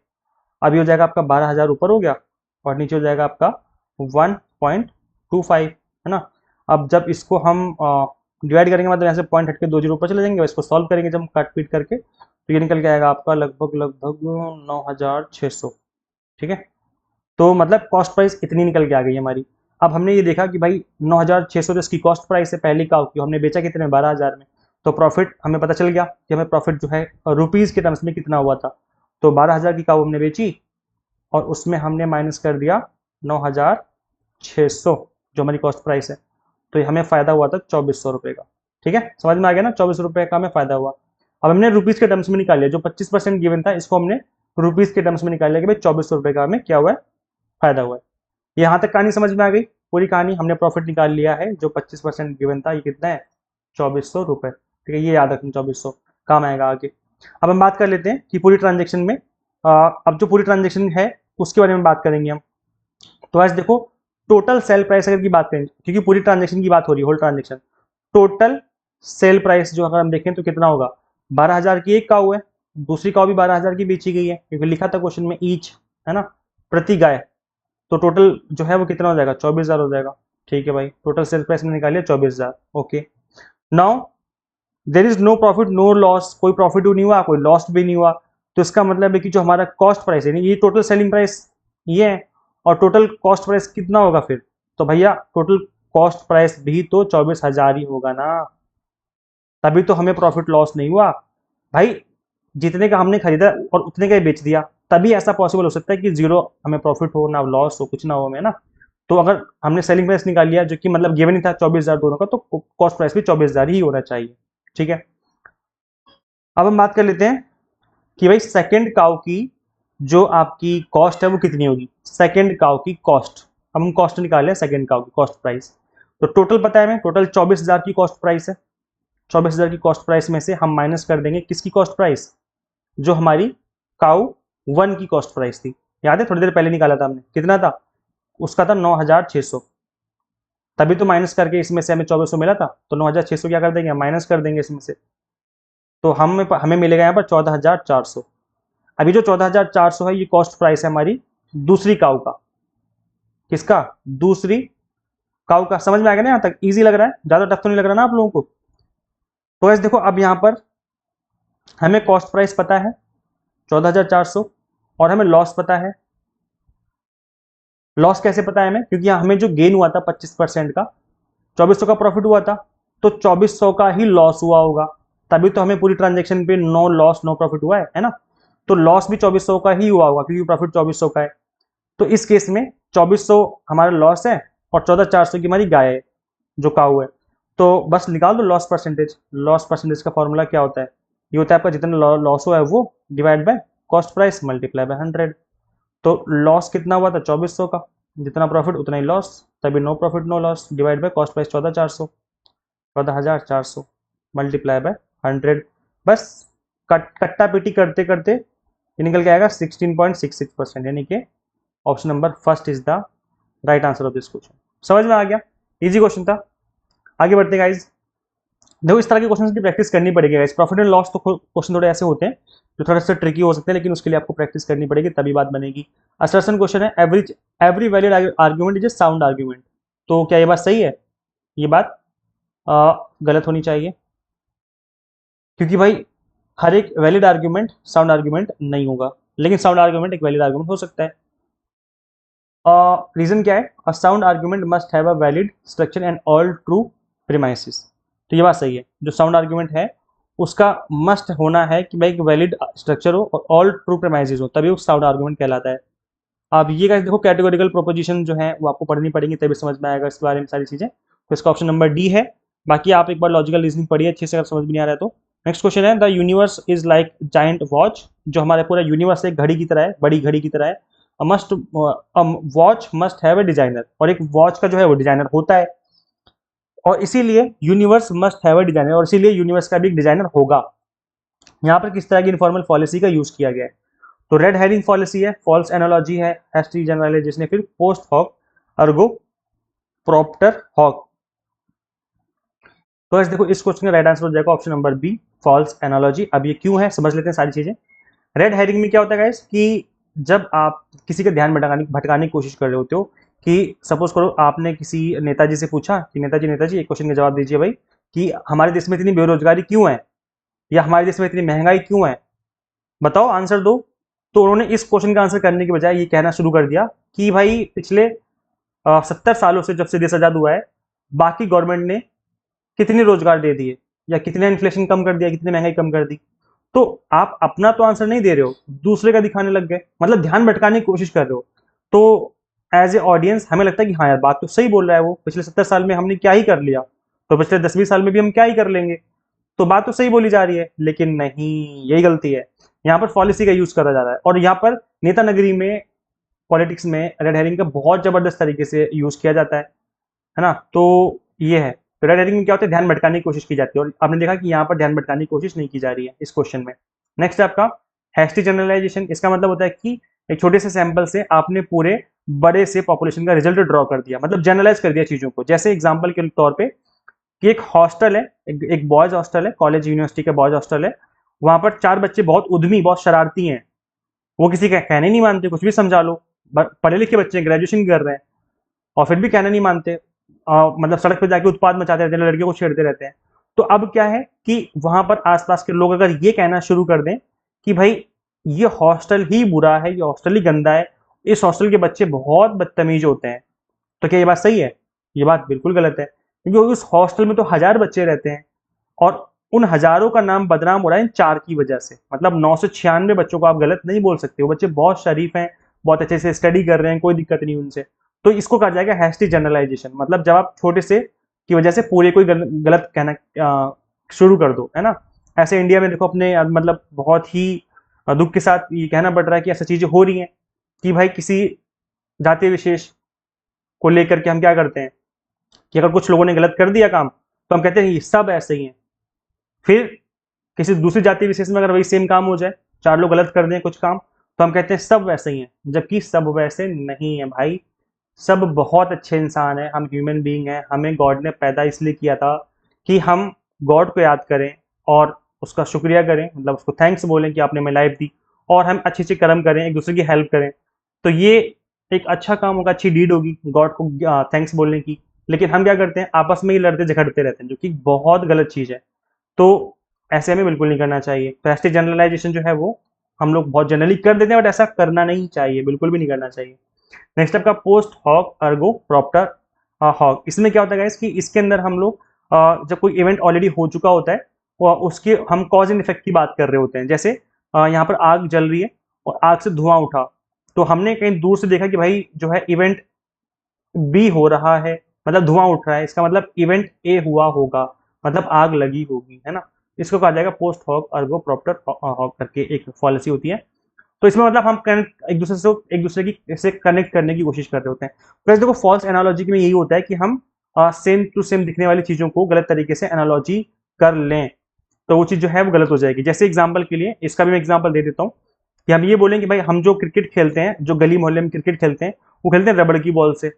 अभी हो जाएगा आपका 12,000 ऊपर हो गया और नीचे हो जाएगा आपका 1.25, है ना। अब जब इसको हम डिवाइड करेंगे, मतलब यहाँ से पॉइंट हट के 2 जीरो ऊपर चले जाएंगे, इसको सॉल्व करेंगे जब हम काट पीट करके, तो ये निकल के आएगा आपका लगभग लगभग 9,600, ठीक है। तो मतलब कॉस्ट प्राइस इतनी निकल के आ गई हमारी। अब हमने ये देखा कि भाई 9,600 तो इसकी कॉस्ट प्राइस है पहली काउ की, हमने बेचा कितने 12,000 में, तो प्रॉफिट हमें पता चल गया कि हमें प्रॉफिट जो है रुपीज़ के टर्म्स में कितना हुआ था। तो 12,000 की काउ हमने बेची और उसमें हमने माइनस कर दिया 9,600 जो हमारी कॉस्ट प्राइस है, तो हमें फ़ायदा हुआ था 2,400 रुपये का, ठीक है, समझ में आ गया ना, 24 रुपए का हमें फायदा हुआ। अब हमने रुपीज के टर्म्स में निकाल लिया, जो 25% गिवन था इसको हमने रुपीज के टर्म्स में निकाल लिया कि भाई 2400 रुपए का हमें क्या हुआ है, फायदा हुआ है। यहाँ तक कहानी समझ में आ गई, पूरी कहानी, हमने प्रॉफिट निकाल लिया है, जो 25% गिवन था ये कितना है, 2400 रुपए। ठीक है, ये याद रखना, 2400 काम आएगा आगे। अब हम बात कर लेते हैं कि पूरी ट्रांजेक्शन में अब जो पूरी ट्रांजेक्शन है उसके बारे में बात करेंगे हम। तो आज देखो, टोटल सेल प्राइस अगर की बात करें, क्योंकि पूरी ट्रांजेक्शन की बात हो रही है, whole transaction, total sale price जो अगर हम देखें तो कितना होगा, 12,000 की एक काऊ है, दूसरी काऊ भी 12,000 की बेची गई है, क्योंकि लिखा था क्वेश्चन में ईच, है ना, प्रति गाय। तो टोटल जो है वो कितना हो जाएगा, 24,000 हो जाएगा। ठीक है भाई, टोटल सेल प्राइस में निकालिए 24,000। Okay, now there is no profit no loss, कोई प्रॉफिट भी नहीं हुआ, कोई लॉस भी नहीं हुआ। तो इसका मतलब है कि जो हमारा कॉस्ट प्राइस है, ये टोटल सेलिंग प्राइस ये है, और टोटल कॉस्ट प्राइस कितना होगा फिर, तो भैया टोटल कॉस्ट प्राइस भी तो 24,000 ही होगा ना, तभी तो हमें प्रॉफिट लॉस नहीं हुआ भाई। जितने का हमने खरीदा और उतने का ही बेच दिया, तभी ऐसा पॉसिबल हो सकता है कि जीरो हमें प्रॉफिट हो, ना लॉस हो, कुछ ना हो हमें ना। तो अगर हमने सेलिंग प्राइस निकाल लिया जो कि मतलब गिवन ही था 24,000 दोनों का, तो कॉस्ट प्राइस भी 24,000 ही होना चाहिए। ठीक है, अब हम बात कर लेते हैं कि भाई सेकंड काउ की जो आपकी कॉस्ट है वो कितनी होगी, सेकंड काउ की कॉस्ट। अब हम कॉस्ट निकाल लें, सेकंड काउ की कॉस्ट प्राइस। तो टोटल पता है हमें, टोटल 24,000 की कॉस्ट प्राइस है। 24,000 की कॉस्ट प्राइस में से हम माइनस कर देंगे किसकी कॉस्ट प्राइस, जो हमारी काउ 1 की कॉस्ट प्राइस थी। याद है, थोड़ी देर पहले निकाला था हमने, कितना था उसका, था 9,600। तभी तो माइनस करके इसमें से हमें 2400 मिला था, तो 9,600 क्या कर देंगे, माइनस कर देंगे इसमें से, तो हमें हमें मिलेगा यहाँ पर 14,400। अभी जो 14,400 है ये कॉस्ट प्राइस है हमारी दूसरी काउ का। किसका, दूसरी काउ का। समझ में आ गया ना, यहाँ तक इजी लग रहा है, ज्यादा टफ तो नहीं लग रहा ना आप लोगों को। तो ऐसे देखो, अब यहाँ पर हमें कॉस्ट प्राइस पता है 14,400, और हमें लॉस पता है। लॉस कैसे पता है हमें, क्योंकि हमें जो गेन हुआ था 25% का, 2400 का प्रॉफिट हुआ था, तो 2400 का ही लॉस हुआ होगा, तभी तो हमें पूरी ट्रांजेक्शन पे नो लॉस नो प्रॉफिट हुआ है ना। तो लॉस भी 2400 का ही हुआ होगा, क्योंकि प्रॉफिट 2400 का है। तो इस केस में 2400 हमारा लॉस है और 14,400 की हमारी गाय है, जो काऊ है। तो बस निकाल दो लॉस परसेंटेज। लॉस परसेंटेज का फॉर्मूला क्या होता है, ये होता है आपका जितना लॉस हुआ है वो divide by cost price multiply by 100। तो लॉस कितना हुआ था 2400 का, जितना प्रॉफिट उतना ही लॉस, तभी no profit no loss divide by cost price 14,400, 14,400 multiply by 100। बस कट्टा पीटी करते करते ये निकल के आएगा 16.66%, यानी कि option number first is the right answer of this question. समझ में आ गया, इजी क्वेश्चन था। आगे बढ़ते गाइज, देखो इस तरह के क्वेश्चन की प्रैक्टिस करनी पड़ेगी गाइज। प्रॉफिट एंड लॉस तो क्वेश्चन थोड़े ऐसे होते हैं जो थोड़ा सा ट्रिकी हो सकते हैं, लेकिन उसके लिए आपको प्रैक्टिस करनी पड़ेगी, तभी बात बनेगी। असर्शन क्वेश्चन है, every valid argument is a sound argument. तो क्या ये बात सही है, ये बात गलत होनी चाहिए, क्योंकि भाई हर एक वैलिड आर्ग्यूमेंट साउंड आर्ग्यूमेंट नहीं होगा, लेकिन साउंड आर्ग्यूमेंट एक वैलिड आर्ग्यूमेंट हो सकता है। रीजन क्या है, a sound argument must have a valid structure and all true premises. तो ये बात सही है, जो साउंड आर्ग्यूमेंट है उसका मस्ट होना है कि भाई एक वैलिड स्ट्रक्चर हो और ऑल ट्रू प्रीमाइसेस हो, तभी वो साउंड आर्ग्यूमेंट कहलाता है। अब ये गाइस देखो, कैटेगोरिकल प्रोपोजिशन जो है वो आपको पढ़नी पड़ेंगी, तभी समझ में आएगा इस बारे में सारी चीजें। तो इसका ऑप्शन नंबर डी है। बाकी आप एक बार लॉजिकल रीजनिंग पढ़िए अच्छे से, अगर समझ में नहीं आ रहा है तो। नेक्स्ट क्वेश्चन है, the universe is like giant watch. जो हमारे पूरा यूनिवर्स एक घड़ी की तरह है, बड़ी घड़ी की तरह है। Must watch must have a designer, और एक वॉच का जो है वो डिजाइनर होता है, और इसीलिए universe must have a designer, और इसीलिए यूनिवर्स का भी एक डिजाइनर होगा। यहाँ पर किस तरह की इनफॉर्मल पॉलिसी का यूज किया गया है, तो रेड हेरिंग पॉलिसी है, फॉल्स एनालॉजी है, एस्टी जनरलाइजेशन है, फिर पोस्ट हॉक अर्गो प्रॉप्टर हॉक। तो ऐसे देखो, इस क्वेश्चन का राइट आंसर हो जाएगा option number B, false analogy. अब ये क्यों है समझ लेते हैं सारी चीजें। रेड हेरिंग में क्या होता है गाइस, कि जब आप किसी का ध्यान भटकाने की कोशिश कर रहे होते हो, कि सपोज करो आपने किसी नेताजी से पूछा कि नेताजी नेताजी एक क्वेश्चन का जवाब दीजिए भाई, कि हमारे देश में इतनी बेरोजगारी क्यों है, या हमारे देश में इतनी महंगाई क्यों है, बताओ आंसर दो। तो उन्होंने इस क्वेश्चन का आंसर करने के बजाय ये कहना शुरू कर दिया कि भाई पिछले 70 सालों से जब से देश आजाद हुआ है, बाकी गवर्नमेंट ने कितने रोजगार दे दिए, या कितने इन्फ्लेशन कम कर दिया, कितनी महंगाई कम कर दी। तो आप अपना तो आंसर नहीं दे रहे हो, दूसरे का दिखाने लग गए, मतलब ध्यान भटकाने की कोशिश कर रहे हो। तो एज ए ऑडियंस हमें लगता है कि हाँ यार बात तो सही बोल रहा है वो, पिछले 70 साल में हमने क्या ही कर लिया, तो पिछले 10-20 साल में भी हम क्या ही कर लेंगे। तो बात तो सही बोली जा रही है, लेकिन नहीं, यही गलती है। यहाँ पर पॉलिसी का यूज करा जा रहा है, और यहाँ पर नेता नगरी में पॉलिटिक्स में रेड हेरिंग का बहुत जबरदस्त तरीके से यूज किया जाता है ना। तो ये है, तो रेड हेरिंग में क्या होता है, ध्यान भटकाने की कोशिश की जाती है, और आपने देखा कि यहाँ पर ध्यान भटकाने की कोशिश नहीं की जा रही है इस क्वेश्चन में। नेक्स्ट है आपका हैस्टी जनरलाइजेशन। इसका मतलब होता है कि एक छोटे से सैंपल से आपने पूरे बड़े से पॉपुलेशन का रिजल्ट ड्रॉ कर दिया, मतलब जनरलाइज कर दिया चीजों को। जैसे एग्जाम्पल के तौर पे कि एक हॉस्टल है, एक बॉयज हॉस्टल है, कॉलेज यूनिवर्सिटी का बॉयज हॉस्टल है। वहां पर 4 बच्चे बहुत उद्यमी, बहुत शरारती हैं। वो किसी का कहने नहीं मानते, कुछ भी समझा लो। पढ़े लिखे बच्चे, ग्रेजुएशन कर रहे हैं, और फिर भी कहना नहीं मानते। मतलब सड़क पे जाके उत्पाद मचाते रहते हैं, लड़कियों को छेड़ते रहते हैं। तो अब क्या है कि वहां पर आसपास के लोग अगर ये कहना शुरू कर दें कि भाई ये हॉस्टल ही बुरा है, ये हॉस्टल ही गंदा है, इस हॉस्टल के बच्चे बहुत बदतमीज होते हैं, तो क्या ये बात सही है? ये बात बिल्कुल गलत है, क्योंकि उस हॉस्टल में तो 1000 बच्चे रहते हैं, और उन हजारों का नाम बदनाम हो रहा है इन 4 की वजह से। मतलब 996 बच्चों को आप गलत नहीं बोल सकते, वो बच्चे बहुत शरीफ हैं, बहुत अच्छे से स्टडी कर रहे हैं, कोई दिक्कत नहीं उनसे। तो इसको कहा जाएगा हैस्टी जनरलाइजेशन। मतलब जब आप छोटे से की वजह से पूरे कोई गलत कहना शुरू कर दो, है ना। ऐसे इंडिया में देखो अपने मतलब बहुत ही दुख के साथ ये कहना पड़ रहा है कि ऐसी चीजें हो रही हैं कि भाई किसी जाति विशेष को लेकर के हम क्या करते हैं कि अगर कुछ लोगों ने गलत कर दिया काम, तो हम कहते हैं ये सब ऐसे ही हैं। फिर किसी दूसरी जाति विशेष में अगर वही सेम काम हो जाए, 4 लोग गलत कर दें कुछ काम, तो हम कहते हैं सब वैसे ही हैं, जबकि सब वैसे नहीं है भाई। सब बहुत अच्छे इंसान हैं, हम ह्यूमन बीइंग हैं, हमें गॉड ने पैदा इसलिए किया था कि हम गॉड को याद करें और उसका शुक्रिया करें, मतलब उसको थैंक्स बोलें कि आपने हमें लाइफ दी, और हम अच्छे अच्छे कर्म करें, एक दूसरे की हेल्प करें। तो ये एक अच्छा काम होगा, अच्छी डीड होगी गॉड को थैंक्स बोलने की। लेकिन हम क्या करते हैं, आपस में ही लड़ते झगड़ते रहते हैं, जो कि बहुत गलत चीज़ है। तो ऐसे हमें बिल्कुल नहीं करना चाहिए। प्रेस्टिज जनरलाइजेशन जो है वो हम लोग बहुत जनरली कर देते हैं, बट ऐसा करना नहीं चाहिए, बिल्कुल भी नहीं करना चाहिए। नेक्स्ट आपका पोस्ट हॉक अर्गो प्रॉप्टर हॉक। इसमें क्या होता है गाइस कि इसके अंदर हम लोग जब कोई इवेंट ऑलरेडी हो चुका होता है, और उसके हम कॉज एंड इफेक्ट की बात कर रहे होते हैं। जैसे यहाँ पर आग जल रही है और आग से धुआं उठा, तो हमने कहीं दूर से देखा कि भाई जो है इवेंट बी हो रहा है, मतलब धुआं उठ रहा है, इसका मतलब इवेंट ए हुआ होगा, मतलब आग लगी होगी, है ना। इसको कहा जाएगा पोस्ट हॉक अर्गो प्रॉप्टर हॉक करके एक पॉलिसी होती है। तो इसमें मतलब हम एक दूसरे की से कनेक्ट करने की कोशिश कर रहे होते हैं। तो ऐसे देखो फॉल्स एनालॉजी में यही होता है कि हम सेम टू सेम दिखने वाली चीजों को गलत तरीके से एनालॉजी कर लें, तो वो चीज जो है वो गलत हो जाएगी। जैसे एग्जाम्पल के लिए इसका भी मैं एग्जाम्पल दे देता हूँ कि हम ये बोलें कि भाई हम जो क्रिकेट खेलते हैं, जो गली मोहल्ले में क्रिकेट खेलते हैं, वो खेलते हैं रबड़ की बॉल से,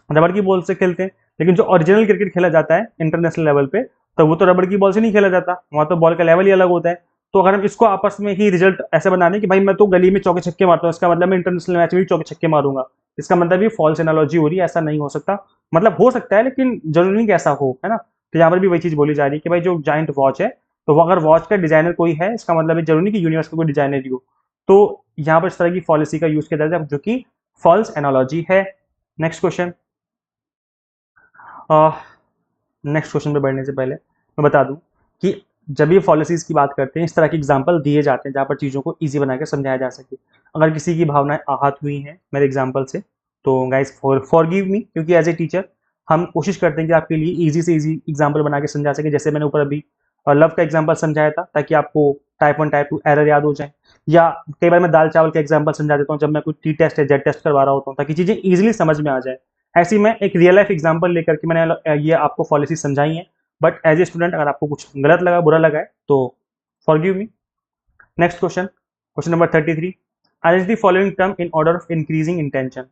रबड़ की बॉल से खेलते हैं। लेकिन जो ओरिजिनल क्रिकेट खेला जाता है इंटरनेशनल लेवल पे, तो वो तो रबड़ की बॉल से नहीं खेला जाता, वहां तो बॉल का लेवल ही अलग होता है। तो अगर हम इसको आपस में ही रिजल्ट ऐसे बना दें कि भाई मैं तो गली में चौके छक्के मारता हूँ, इसका मतलब मैं इंटरनेशनल मैच में भी चौके छक्के मारूंगा, इसका मतलब ये फॉल्स एनालॉजी हो रही है। ऐसा नहीं हो सकता, मतलब हो सकता है लेकिन जरूरी नहीं कि ऐसा हो, है ना। तो यहाँ पर भी वही चीज बोली जा रही है कि भाई जो जाइंट वॉच है, तो वो अगर वॉच का डिजाइनर कोई है, इसका मतलब ये जरूरी नहीं कि यूनिवर्स का कोई डिजाइनर ही हो। तो यहाँ पर इस तरह की पॉलिसी का यूज किया जाता है जो कि फॉल्स एनालॉजी है। Next question. नेक्स्ट क्वेश्चन पे बढ़ने से पहले मैं बता दूं कि जब ये पॉलिसीज की बात करते हैं, इस तरह के एग्जाम्पल दिए जाते हैं जहाँ पर चीज़ों को ईजी बना के समझाया जा सके। अगर किसी की भावनाएं आहत हुई हैं मेरे एग्जाम्पल से, तो गाइस फॉरगिव मी, क्योंकि एज ए टीचर हम कोशिश करते हैं कि आपके लिए ईजी से ईजी एग्जाम्पल बना के समझा सके। जैसे मैंने ऊपर अभी लव का एग्जाम्पल समझाया था, ताकि आपको टाइप 1 टाइप 2 एरर याद हो जाए। या कई बार मैं दाल चावल का एग्जाम्पल समझा देता हूँ जब मैं कोई टी टेस्ट या जेड टेस्ट करवा रहा होता हूँ, ताकि चीज़ें ईजिली समझ में आ जाए। ऐसी मैं एक रियल लाइफ एग्जाम्पल लेकर के मैंने ये आपको पॉलिसी समझाई है। बट एज ए स्टूडेंट अगर आपको कुछ गलत लगा, बुरा लगा है, तो forgive me. Next question, question number 33। Arrange the following term in order of increasing intention.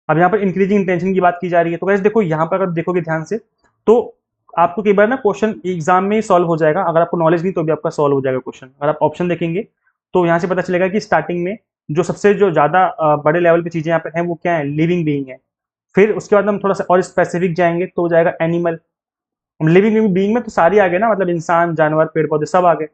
अब यहाँ पर इंक्रीजिंग इंटेंशन की बात की जा रही है। तो वैसे देखो यहाँ पर अगर देखोगे ध्यान से, तो आपको कई बार ना क्वेश्चन एग्जाम में सॉल्व हो जाएगा, अगर आपको नॉलेज नहीं तो भी आपका सॉल्व हो जाएगा क्वेश्चन। अगर आप ऑप्शन देखेंगे तो यहाँ से पता चलेगा कि स्टार्टिंग में जो ज्यादा बड़े लेवल पे चीजें यहाँ पे हैं वो क्या है, लिविंग बीइंग है। फिर उसके बाद हम थोड़ा सा और स्पेसिफिक जाएंगे तो हो जाएगा एनिमल। लिविंग बीइंग में तो सारी आ गए ना, मतलब इंसान, जानवर, पेड़ पौधे सब आ गए।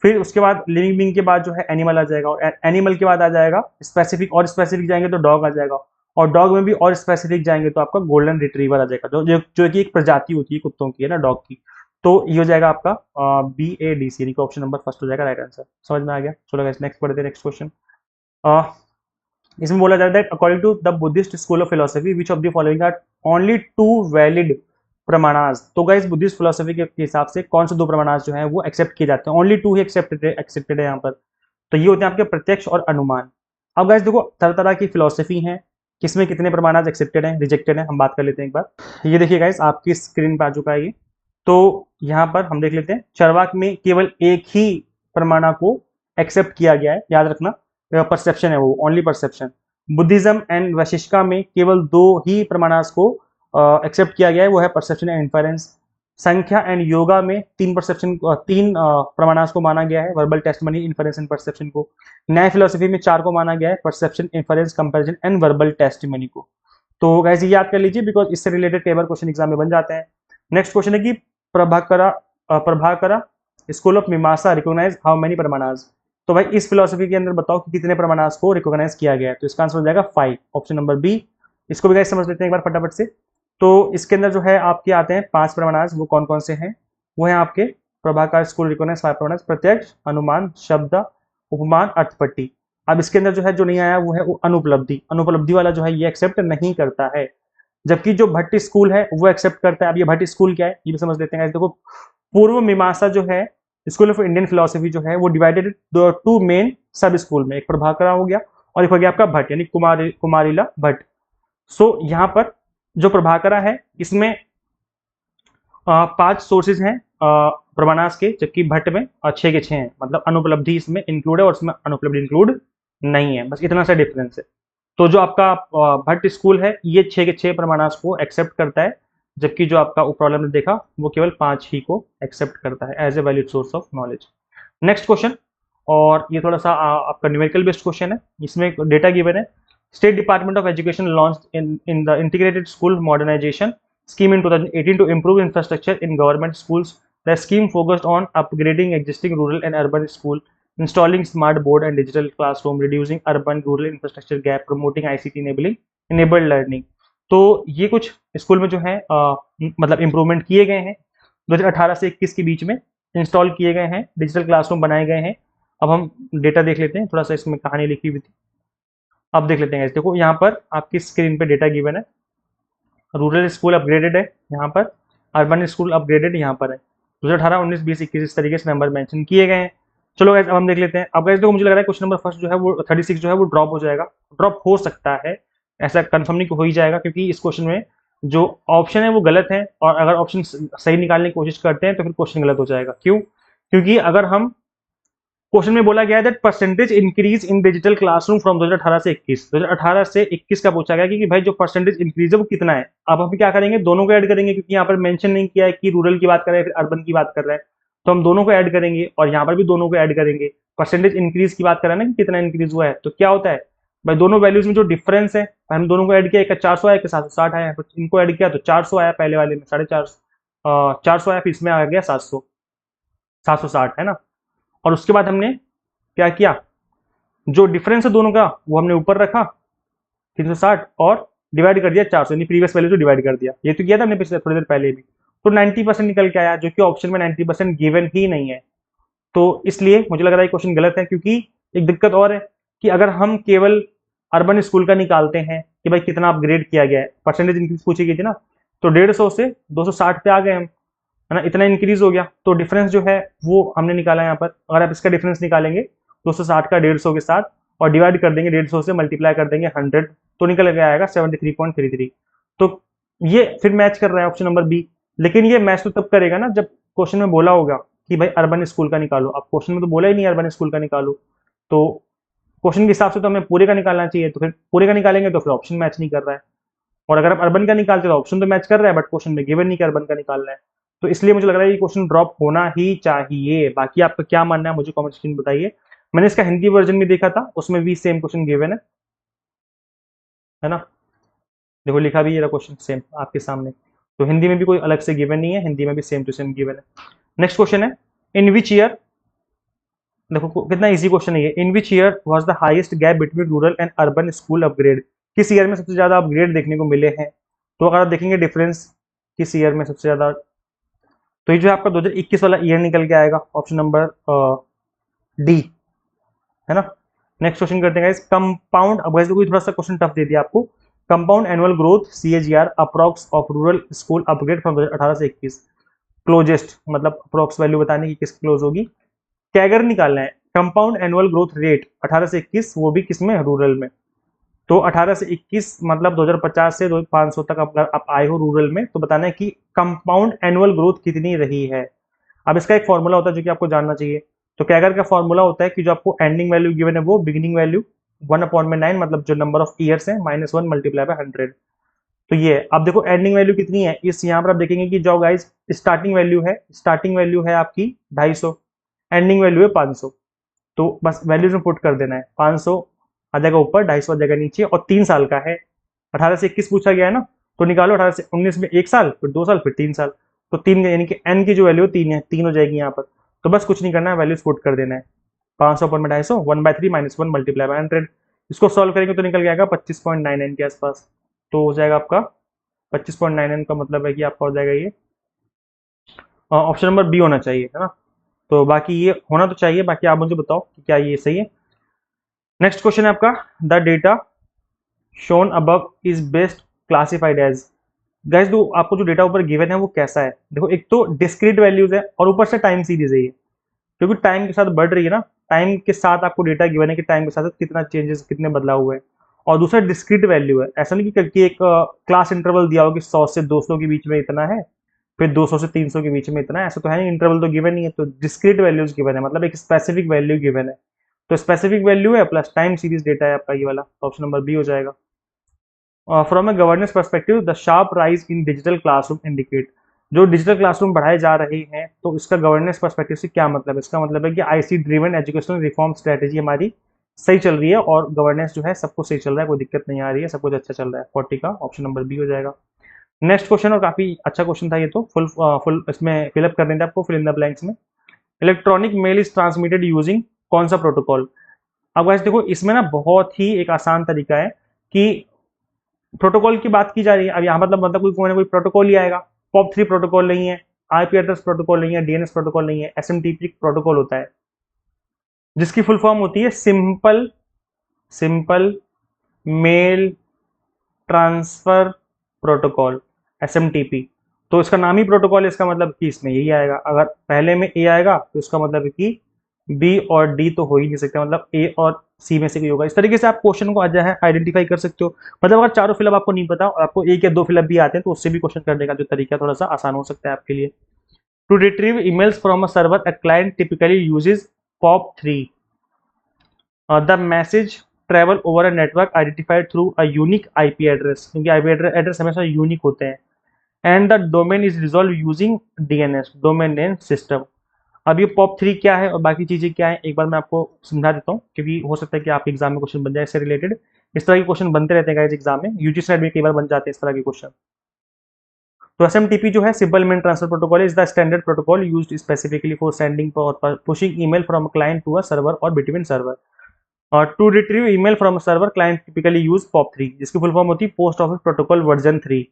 फिर उसके बाद लिविंग बीइंग के बाद जो है एनिमल आ जाएगा, और एनिमल के बाद आ जाएगा स्पेसिफिक, और स्पेसिफिक जाएंगे तो डॉग आ जाएगा, और डॉग में भी और स्पेसिफिक जाएंगे तो आपका गोल्डन रिट्रीवर आ जाएगा, जो कि एक प्रजाति होती है कुत्तों की, है ना, डॉग की। तो ये हो जाएगा आपका BADC, यानी कि ऑप्शन नंबर फर्स्ट हो जाएगा राइट आंसर। समझ में आ गया? चलो गाइस नेक्स्ट पढ़ते हैं नेक्स्ट क्वेश्चन। इसमें बोला जाता है according to the Buddhist school of philosophy which of the following are only two valid प्रमाणाज। तो गाइस बुद्धिस्ट फिलोसफी के हिसाब से कौन से 2 प्रमाणाज जो हैं वो एक्सेप्ट किए जाते हैं, ओनली 2 ही एक्सेप्टेड है यहाँ पर। तो ये होते हैं आपके प्रत्यक्ष और अनुमान। अब गाइस देखो तरह तरह की फिलोसफी है, किसमें कितने प्रमाणाज एक्सेप्टेड हैं रिजेक्टेड हैं, हम बात कर लेते हैं एक बार। ये देखिए गाइस आपकी स्क्रीन पर आ चुका है ये। तो यहाँ पर हम देख लेते हैं चरवाक में केवल एक ही प्रमाणा को एक्सेप्ट किया गया है, याद रखना परसेप्शन है वो, ओनली परसेप्शन। बुद्धिज्म एंड वशिष्ठिका में केवल 2 ही प्रमाणास को एक्सेप्ट किया गया है, वो है परसेप्शन एंड इन्फेरेंस। संख्या एंड योगा में 3 प्रमाणास को माना गया है, verbal testimony, inference and perception को। न्याय फिलोसफी में 4 को माना गया है, perception, inference, comparison and verbal testimony को। तो गाइस ये याद कर लीजिए बिकॉज इससे रिलेटेड कई बार क्वेश्चन एग्जाम में बन जाते हैं। नेक्स्ट क्वेश्चन है कि प्रभाकरा स्कूल ऑफ मीमांसा रिकॉग्नाइज हाउ मेनी प्रमाणास। तो भाई इस फिलोसफी के अंदर बताओ कि कितने प्रमाणास को रिकॉग्नाइज किया गया है। तो इसका आंसर हो जाएगा 5, ऑप्शन नंबर बी। इसको भी गाइस समझ लेते हैं एक बार फटाफट से। तो इसके अंदर जो है आपके आते हैं 5 प्रमाणास, वो कौन कौन से हैं? वो है आपके प्रभाकर स्कूल रिकॉग्नाइज 5 प्रमाणास, प्रत्यक्ष, अनुमान, शब्द, उपमान, अर्थपट्टी। अब इसके अंदर जो है जो नहीं आया वो है वो अनुपलब्धि। अनुपलब्धि वाला जो है ये एक्सेप्ट नहीं करता है, जबकि जो भट्ट स्कूल है वो एक्सेप्ट करता है। अब ये भट्ट स्कूल क्या है ये भी समझ लेते हैं। देखो पूर्व मीमांसा जो है स्कूल ऑफ इंडियन फिलोसफी जो है वो डिवाइडेड 2 मेन सब स्कूल में, एक प्रभाकरा हो गया और एक हो गया आपका भट्ट यानी कुमारिला भट्ट। सो यहाँ पर जो प्रभाकरा है इसमें 5 सोर्सेज हैं प्रमाणास के, जबकि भट्ट में 6 के 6 हैं। मतलब अनुपलब्धि इसमें इंक्लूड है और इसमें अनुपलब्धि इंक्लूड नहीं है, बस इतना सा डिफरेंस है। तो जो आपका भट्ट स्कूल है ये 6 के 6 प्रमाणास को एक्सेप्ट करता है, जबकि जो आपका प्रॉब्लम ने देखा वो केवल 5 ही को एक्सेप्ट करता है as a valid source of knowledge. Next question, और ये थोड़ा सा आपका न्यूमेरिकल बेस्ड क्वेश्चन है। इसमें डेटा गिवन है, state department of education launch in the integrated school modernisation scheme in 2018 to improve infrastructure in government schools. The scheme focused on upgrading existing rural and urban school, installing smart board and digital classroom, reducing urban rural infrastructure gap, promoting ICT enabled learning. तो ये कुछ school में जो है मतलब improvement किए गए हैं 2018 से 21 के बीच में, इंस्टॉल किए गए हैं, डिजिटल क्लासरूम बनाए गए हैं। अब हम डेटा देख लेते हैं, थोड़ा सा इसमें कहानी लिखी हुई थी, अब देख लेते हैं। देखो यहाँ पर आपकी स्क्रीन पे डेटा गिवन है, रूरल स्कूल अपग्रेडेड है यहाँ पर, अर्बन स्कूल अपग्रेडेड यहाँ पर है। 2018, 19, 20, 21 इस तरीके से नंबर मेंशन किए गए हैं। चलो गाइस अब हम देख लेते हैं। अब गाइस देखो मुझे लग रहा है क्वेश्चन नंबर फर्स्ट जो है वो 36 जो है वो ड्रॉप हो जाएगा, ड्रॉप हो सकता है, ऐसा कंफर्म नहीं हो ही जाएगा, क्योंकि इस क्वेश्चन में जो ऑप्शन है वो गलत है, और अगर ऑप्शन सही निकालने की कोशिश करते हैं तो फिर क्वेश्चन गलत हो जाएगा। क्यों? क्योंकि अगर हम क्वेश्चन में बोला गया है that percentage increase in digital classroom from 2018 से 21, 2018 से 21 का पूछा गया कि भाई जो परसेंटेज इंक्रीज है वो कितना है। अब हम क्या करेंगे, दोनों को ऐड करेंगे, क्योंकि यहाँ पर मेंशन नहीं किया है कि रूरल की बात कर रहे हैं फिर अर्बन की बात कर रहे हैं, तो हम दोनों को ऐड करेंगे और यहाँ पर भी दोनों को ऐड करेंगे। परसेंटेज इंक्रीज की बात कर रहे हैं ना कि कितना इंक्रीज हुआ है, तो क्या होता है भाई दोनों वैल्यूज में जो डिफरेंस है, हम दोनों को ऐड किया, एक 400 आया, एक 760 आया, इनको ऐड किया तो 400 आया, पहले वाले में 450 आया, फिर इसमें आ गया 760 है ना। और उसके बाद हमने क्या किया, जो डिफरेंस है दोनों का वो हमने ऊपर रखा 360 और डिवाइड कर दिया 400, यानी प्रीवियस वैल्यू से डिवाइड कर दिया। ये तो किया था हमने पिछले थोड़ी देर पहले भी। तो 90% निकल के आया, जो कि ऑप्शन में 90% गिवन ही नहीं है। तो इसलिए मुझे लग रहा है क्वेश्चन गलत है, क्योंकि एक दिक्कत और है कि अगर हम केवल अर्बन स्कूल का निकालते हैं कि भाई कितना अपग्रेड किया गया है, परसेंटेज इंक्रीज पूछी गई थी ना, तो 150 से 260 पे आ गए हम, है ना, इतना इंक्रीज हो गया। तो डिफरेंस जो है वो हमने निकाला यहाँ पर। अगर आप इसका डिफरेंस निकालेंगे 260 का 150 के साथ और डिवाइड कर देंगे 150 से, मल्टीप्लाई कर देंगे 100, तो निकल के आएगा 73.33। तो ये फिर मैच कर रहा है ऑप्शन नंबर बी। लेकिन ये मैच तो तब करेगा ना जब क्वेश्चन में बोला होगा कि भाई अर्बन स्कूल का निकालो। अब क्वेश्चन में तो बोला ही नहीं अर्बन स्कूल का निकालो, तो क्वेश्चन के हिसाब से तो हमें पूरे का निकालना चाहिए, तो फिर पूरे का निकालेंगे तो फिर ऑप्शन मैच नहीं कर रहा है। और अगर आप अर्बन का निकालते तो ऑप्शन तो मैच कर रहा है, बट क्वेश्चन में गिवन नहीं कि अर्बन का निकालना है। तो इसलिए मुझे लग रहा है ये क्वेश्चन ड्रॉप होना ही चाहिए। बाकी आपका क्या मानना है मुझे कमेंट सेक्शन में बताइए। मैंने इसका हिंदी वर्जन भी देखा था, उसमें भी सेम क्वेश्चन गिवन है ना, देखो लिखा भी ये रहा क्वेश्चन सेम आपके सामने। तो हिंदी में भी कोई अलग से गिवन नहीं है, हिंदी में भी सेम टू सेम गिवन है। नेक्स्ट क्वेश्चन है, इन विच ईयर, देखो कितना इजी क्वेश्चन है ये, in which year was the highest gap between rural and urban school upgrade, किस ईयर में सबसे ज्यादा अपग्रेड देखने को मिले हैं। तो अगर आप देखेंगे डिफरेंस किस ईयर में सबसे ज्यादा, तो ये जो है आपका 2021 वाला ईयर निकल के आएगा, ऑप्शन नंबर डी, है ना। नेक्स्ट क्वेश्चन करते हैं गाइस, कंपाउंड। अब गाइस थोड़ा सा क्वेश्चन टफ दे दिया आपको, compound annual growth CAGR approx of rural school upgrade from 2018 से 21, क्लोजेस्ट मतलब अप्रॉक्स वैल्यू बताने की किस क्लोज होगी। कैगर निकालना है, कंपाउंड एनुअल ग्रोथ रेट 18 से 21, वो भी किसमें, रूरल में। तो 18 से 21 मतलब 2050 से 500 तक आप आए हो रूरल में, तो बताना है कि कंपाउंड एनुअल ग्रोथ कितनी रही है। अब इसका एक फॉर्मूला होता है जो कि आपको जानना चाहिए। तो कैगर का फॉर्मूला होता है कि जो आपको एंडिंग वैल्यू गिवन है वो बिगिनिंग वैल्यू 1/9 मतलब जो नंबर ऑफ ईयर्स है -1 मल्टीप्लाई बाय 100। तो ये अब देखो एंडिंग वैल्यू कितनी है, इस यहाँ पर आप देखेंगे कि जो गाइस स्टार्टिंग वैल्यू है आपकी 250, एंडिंग वैल्यू है 500। तो बस वैल्यूज में पुट कर देना है, 500 आ जाएगा ऊपर, 250 आ जाएगा नीचे, और 3 साल का है। 18 से 21 पूछा गया है ना, तो निकालो 18 से 19 में 1 साल, फिर 2 साल, फिर 3 साल। तो 3 यानी कि एन की जो वैल्यू 3 है, 3 हो जाएगी यहाँ पर। तो बस कुछ नहीं करना है, वैल्यूज पुट कर देना है। 500 पर में 250, 1/3 -1 मल्टीप्लाई बाय 100। इसको सॉल्व करेंगे तो निकल जाएगा 25.99 के आसपास। तो हो जाएगा आपका 25.99 का मतलब है कि आपका हो जाएगा ये ऑप्शन नंबर बी होना चाहिए, है ना। तो बाकी ये होना तो चाहिए, बाकी आप मुझे बताओ कि क्या ये सही है। नेक्स्ट क्वेश्चन है आपका, the data shown above is best classified as. Guys दो आपको जो डेटा ऊपर गिवन है वो कैसा है, देखो एक तो डिस्क्रीट वैल्यूज है और ऊपर से टाइम सीरीज है ये, क्योंकि टाइम के साथ बढ़ रही है ना, टाइम के साथ आपको डेटा गिवन है कि टाइम के साथ कितना चेंजेस, कितने बदलाव हुए हैं। और दूसरा डिस्क्रीट वैल्यू है, ऐसा नहीं कि एक क्लास इंटरवल दिया हो कि 100 से 200 के बीच में इतना है, फिर 200 से 300 के बीच में इतना है, ऐसा तो है नहीं, इंटरवल तो गिवन नहीं है। तो डिस्क्रीट वैल्यूज गिवन है, मतलब एक स्पेसिफिक वैल्यू गिवन है। तो स्पेसिफिक वैल्यू है प्लस टाइम सीरीज डेटा है आपका ये वाला, तो ऑप्शन नंबर बी हो जाएगा। From A governance perspective the sharp rise in digital classroom indicate, जो डिजिटल क्लासरूम बढ़ाए जा रहे हैं, तो इसका गवर्नेंस पर्सपेक्टिव से क्या मतलब है, इसका मतलब है कि IC driven educational reform strategy हमारी सही चल रही है और गवर्नेंस जो है सबको सही चल रहा है, कोई दिक्कत नहीं आ रही है, सब कुछ अच्छा चल रहा है। 40 का ऑप्शन नंबर बी हो जाएगा। नेक्स्ट क्वेश्चन, और काफी अच्छा क्वेश्चन था ये, तो फुल इसमें फिलअप करने थे आपको, फिल इन द ब्लैंक्स में। Electronic mail is transmitted using कौन सा प्रोटोकॉल। अब गाइस देखो इसमें ना बहुत ही एक आसान तरीका है कि प्रोटोकॉल की बात की जा रही है। अब यहाँ मतलब कोई ना कोई प्रोटोकॉल ही आएगा। POP3 प्रोटोकॉल नहीं है, आईपी एड्रेस प्रोटोकॉल नहीं है, डीएनएस प्रोटोकॉल नहीं है, एसएमटीपी प्रोटोकॉल होता है जिसकी फुल फॉर्म होती है simple mail transfer protocol, SMTP. तो इसका नाम ही प्रोटोकॉल है, इसका मतलब कि इसमें यही आएगा। अगर पहले में ए आएगा तो इसका मतलब है कि बी और डी तो हो ही नहीं सकते, मतलब ए और सी में से कोई होगा। इस तरीके से आप क्वेश्चन को जो है आइडेंटिफाई कर सकते हो। मतलब अगर चारों फिलअप आपको नहीं पता और आपको एक या दो फिलअप भी आते हैं तो उससे भी क्वेश्चन करने का जो तरीका थोड़ा सा आसान हो सकता है आपके लिए। To retrieve emails from a server a client typically uses POP3। The message travel over a network identified through a unique IP address, क्योंकि आईपी एड्रेस हमेशा यूनिक होते हैं। And the domain is resolve using DNS, domain name system. अब ये POP3 क्या है और बाकी चीजें क्या है, एक बार मैं आपको समझा देता हूँ, क्योंकि हो सकता है कि आपके एग्जाम में क्वेश्चन बन जाए इससे रिलेटेड। इस तरह के क्वेश्चन बनते रहते हैं एग्जाम में, यूजीसी नेट में कई बार बन जाते हैं इस तरह के क्वेश्चन। तो एसएमटीपी जो है, simple mail transfer protocol, is the standard protocol used specifically for sending और pushing email from a client to a server और बिटवीन सर्वर। और to retrieve email from a server client typically use POP3, जिसकी full form होती है post office protocol version 3।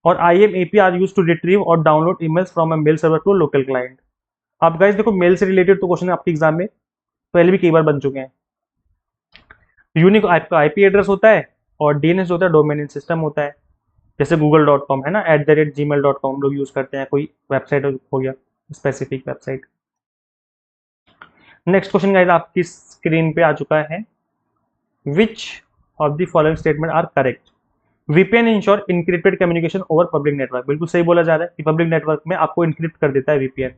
और IMAP are use to retrieve और download emails from a mail server to local client. आप guys देखो mail से related तो question आपके एग्जाम में पहले भी कई बार बन चुके हैं। यूनिक आपका आईपी एड्रेस होता है और डीएनएस होता है, डोमेन नेम सिस्टम होता है। जैसे google.com है ना, @gmail.com लोग यूज करते हैं, कोई वेबसाइट हो गया specific website. Next question guys आपकी स्क्रीन पे आ चुका है, which of the following statement are correct. VPN ensure encrypted communication over public network, बिल्कुल सही बोला जा रहा है कि पब्लिक नेटवर्क में आपको इनक्रिप्ट कर देता है VPN।